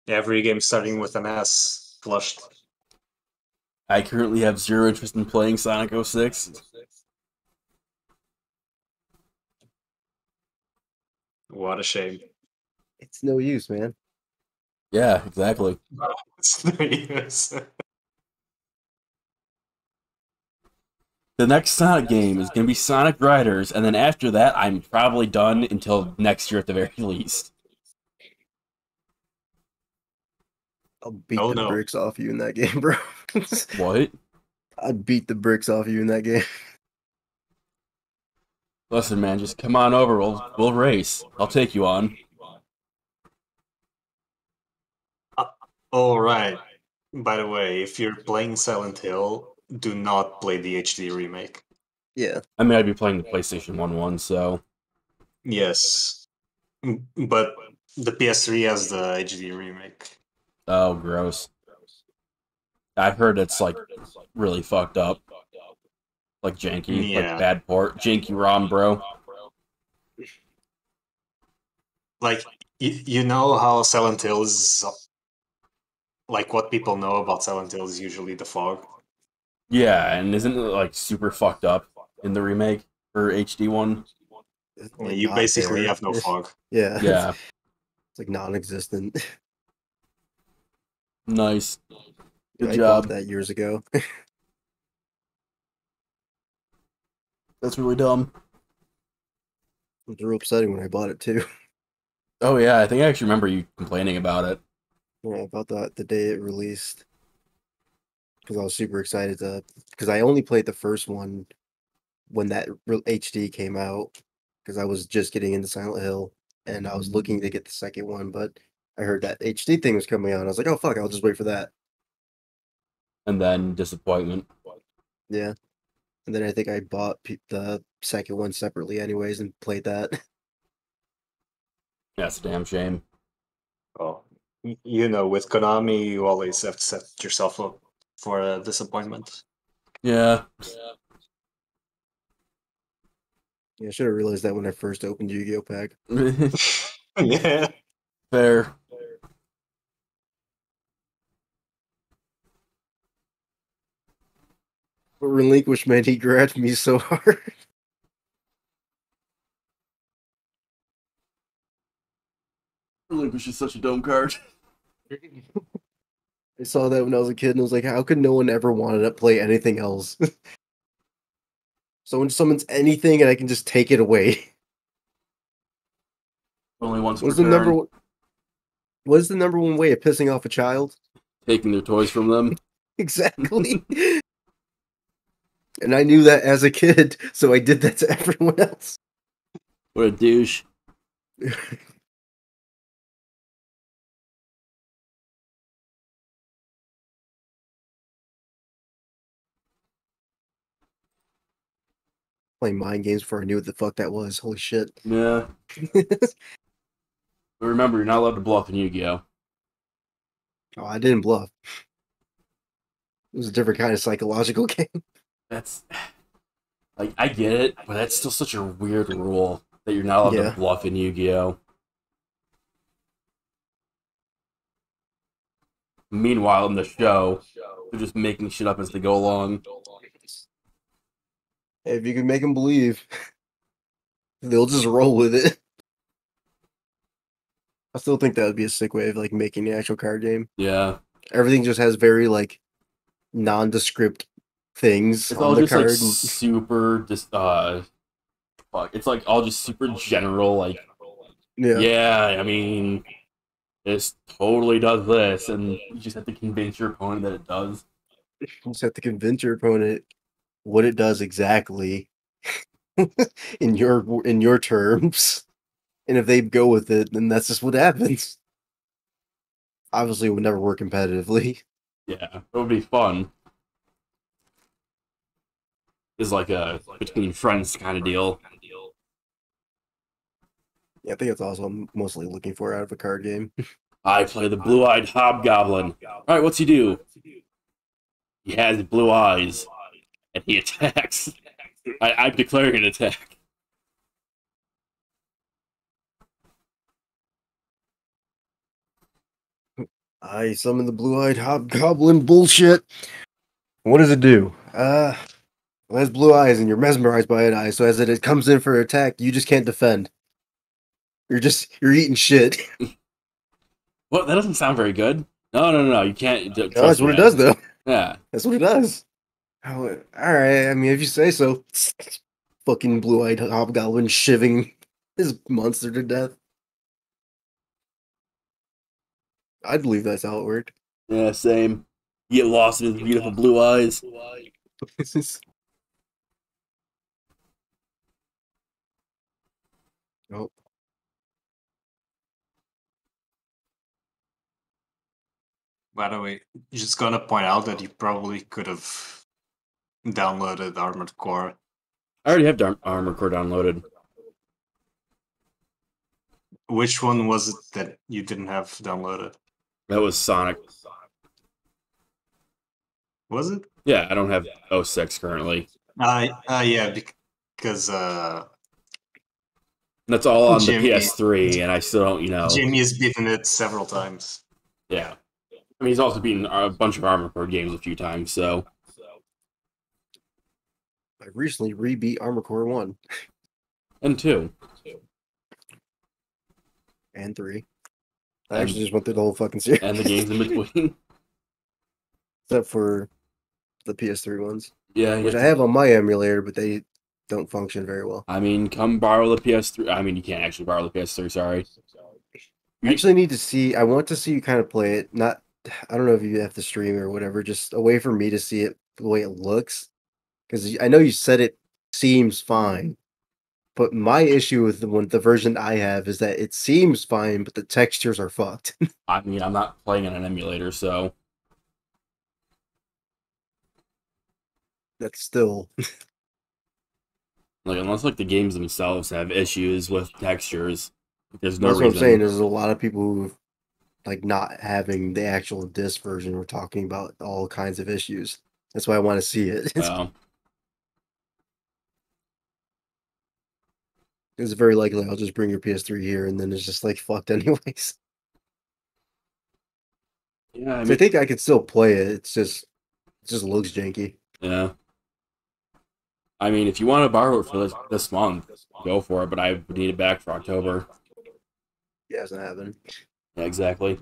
Every game starting with an S flushed.
I currently have zero interest in playing Sonic 06.
What a shame.
It's no use, man.
Yeah, exactly.
It's 3 years.
The next Sonic game is going to be Sonic Riders, and then after that, I'm probably done until next year at the very least.
I'll beat
Oh,
the
no.
bricks off you in that game, bro.
What?
I'd beat the bricks off you in that game.
Listen, man, just come on over. We'll race. I'll take you on.
Alright. By the way, if you're playing Silent Hill, do not play the HD remake.
Yeah.
I mean, I'd be playing the PlayStation 1, so...
Yes. But the PS3 has the HD remake.
Oh, gross. I've heard it's, like, really fucked up. Like, janky.
Yeah.
Like, bad port. Janky ROM, bro.
Like, you know how Silent Hill is... Like, what people know about Silent Hill is usually the fog.
Yeah, and isn't it, like, super fucked up in the remake? Or HD one?
It's
You
not
basically
there.
have no fog.
Yeah.
Yeah.
It's like non-existent.
Nice. Good
I
job.
bought that years ago.
That's really dumb.
It was real upsetting when I bought it too.
Oh, yeah, I think I actually remember you complaining about it.
Yeah, I bought that the day it released. Because I was super excited to... Because I only played the first one when that HD came out. Because I was just getting into Silent Hill. And I was looking to get the second one, but I heard that HD thing was coming out. And I was like, oh, fuck, I'll just wait for that.
And then disappointment.
Yeah. And then I think I bought the second one separately anyways and played that.
That's a damn shame.
Oh, you know, with Konami, you always have to set yourself up for a disappointment.
Yeah.
Yeah, I should have realized that when I first opened Yu-Gi-Oh! Pack.
Yeah.
Fair.
But Relinquishment, he grabbed me so hard.
Relinquish is such a dumb card.
I saw that when I was a kid and I was like, how could no one ever wanted to play anything else? Someone summons anything and I can just take it away.
Only once
What's
per
the number
turn.
one? What is the number one way of pissing off a child?
Taking their toys from them.
Exactly. And I knew that as a kid, so I did that to everyone else.
What a douche.
Playing mind games before I knew what the fuck that was. Holy shit.
Yeah. But remember, you're not allowed to bluff in Yu-Gi-Oh!
Oh, I didn't bluff. It was a different kind of psychological game.
That's... Like, I get it, but that's still such a weird rule that you're not allowed
Yeah.
to bluff in Yu-Gi-Oh! Meanwhile, in the show, they're just making shit up as they go along.
Hey, if you can make them believe, they'll just roll with it. I still think that would be a sick way of like making the actual card game.
Yeah.
Everything just has very like nondescript things
It's
on
all
the
just
card.
like super just fuck. It's like all just super general, like yeah, I mean this totally does this, and you just have to convince your opponent that it does.
You just have to convince your opponent what it does exactly in your terms. And if they go with it, then that's just what happens. Obviously, it would never work competitively.
Yeah, it would be fun. It's like a between friends kind of deal.
Yeah, I think that's also I'm mostly looking for out of a card game.
I play the blue-eyed hobgoblin. All right, what's he do? He has blue eyes, and he attacks. I'm declaring an attack.
I summon the blue-eyed hobgoblin bullshit. What does it do? Well, it has blue eyes and you're mesmerized by an eye, so as it comes in for attack, you just can't defend. You're eating shit.
What? That doesn't sound very good. No. You can't.
No, that's what it does, though.
Yeah.
That's what it does. All right, I mean, if you say so. Fucking blue-eyed hobgoblin shivving his monster to death. I believe that's how it worked.
Yeah, same. You get lost in his beautiful blue eyes.
Oh,
By the way, just gonna point out that you probably could have downloaded Armored Core.
I already have Armored Core downloaded.
Which one was it that you didn't have downloaded?
That was Sonic.
Was it?
Yeah, I don't have 06 currently.
Yeah, because
That's all on
Jimmy-
the PS3, and I still don't,
Jimmy has beaten it several times.
Yeah. I mean, he's also beaten a bunch of Armored Core games a few times, so.
I recently re-beat Armor Core 1
And 2.
and 3. I actually just went through the whole fucking series.
And the games in between.
Except for the PS3 ones.
Yeah,
Which I have on my emulator, but they don't function very well.
I mean, come borrow the PS3. I mean, you can't actually borrow the PS3, sorry.
I actually need to see, I want to see you kind of play it. Not, I don't know if you have to stream or whatever, just a way for me to see it the way it looks. Because I know you said it seems fine. But my issue with the version I have is that it seems fine, but the textures are fucked.
I mean, I'm not playing on an emulator, so.
That's still.
Like, unless, like, the games themselves have issues with textures, there's no
That's
reason.
what I'm saying. There's a lot of people who, like, not having the actual disc version, we're talking about all kinds of issues. That's why I want to see it. It's very likely I'll just bring your PS3 here, and then it's just like fucked anyways.
Yeah,
I think I could still play it. It just looks janky.
Yeah. I mean, if you want to borrow it for this month, go for it. But I would need it back for October.
Yeah, it's not happening.
Yeah, exactly.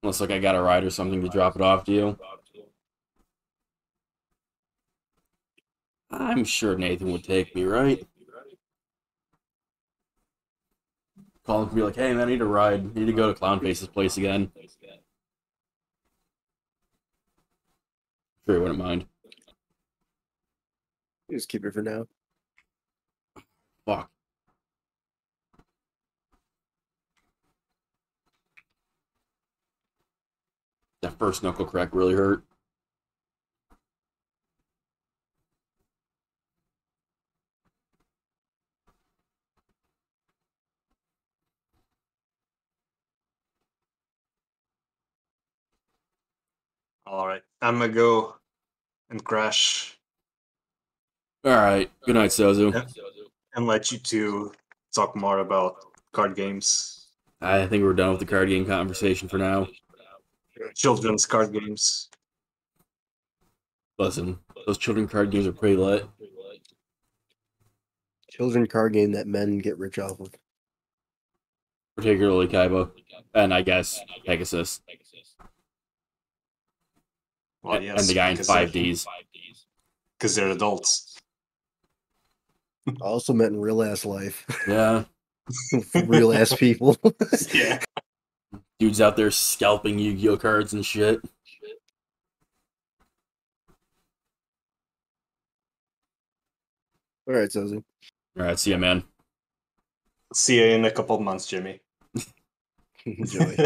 Unless, like, I got a ride or something to drop it off to you. I'm sure Nathan would take me, right? Call him and be like, hey, man, I need a ride. I need to go to Clownface's place again. Sure, he wouldn't mind.
Just keep it for now.
Fuck. That first knuckle crack really hurt.
Alright, I'm gonna go and crash
Alright, good night, Sozu.
and let you two talk more about card games.
I think we're done with the card game conversation for now.
Children's card games.
Listen, those children card games are pretty lit.
Children card game that men get rich off of.
Particularly Kaiba. And I guess Pegasus.
Well,
And the guy in 5Ds.
Because they're adults.
I also met in real ass life.
Yeah.
Real ass people.
Yeah.
Dudes out there scalping Yu-Gi-Oh cards and shit.
Alright, Sozu.
Alright, see ya, man.
See you in a couple of months, Jimmy.
Enjoy.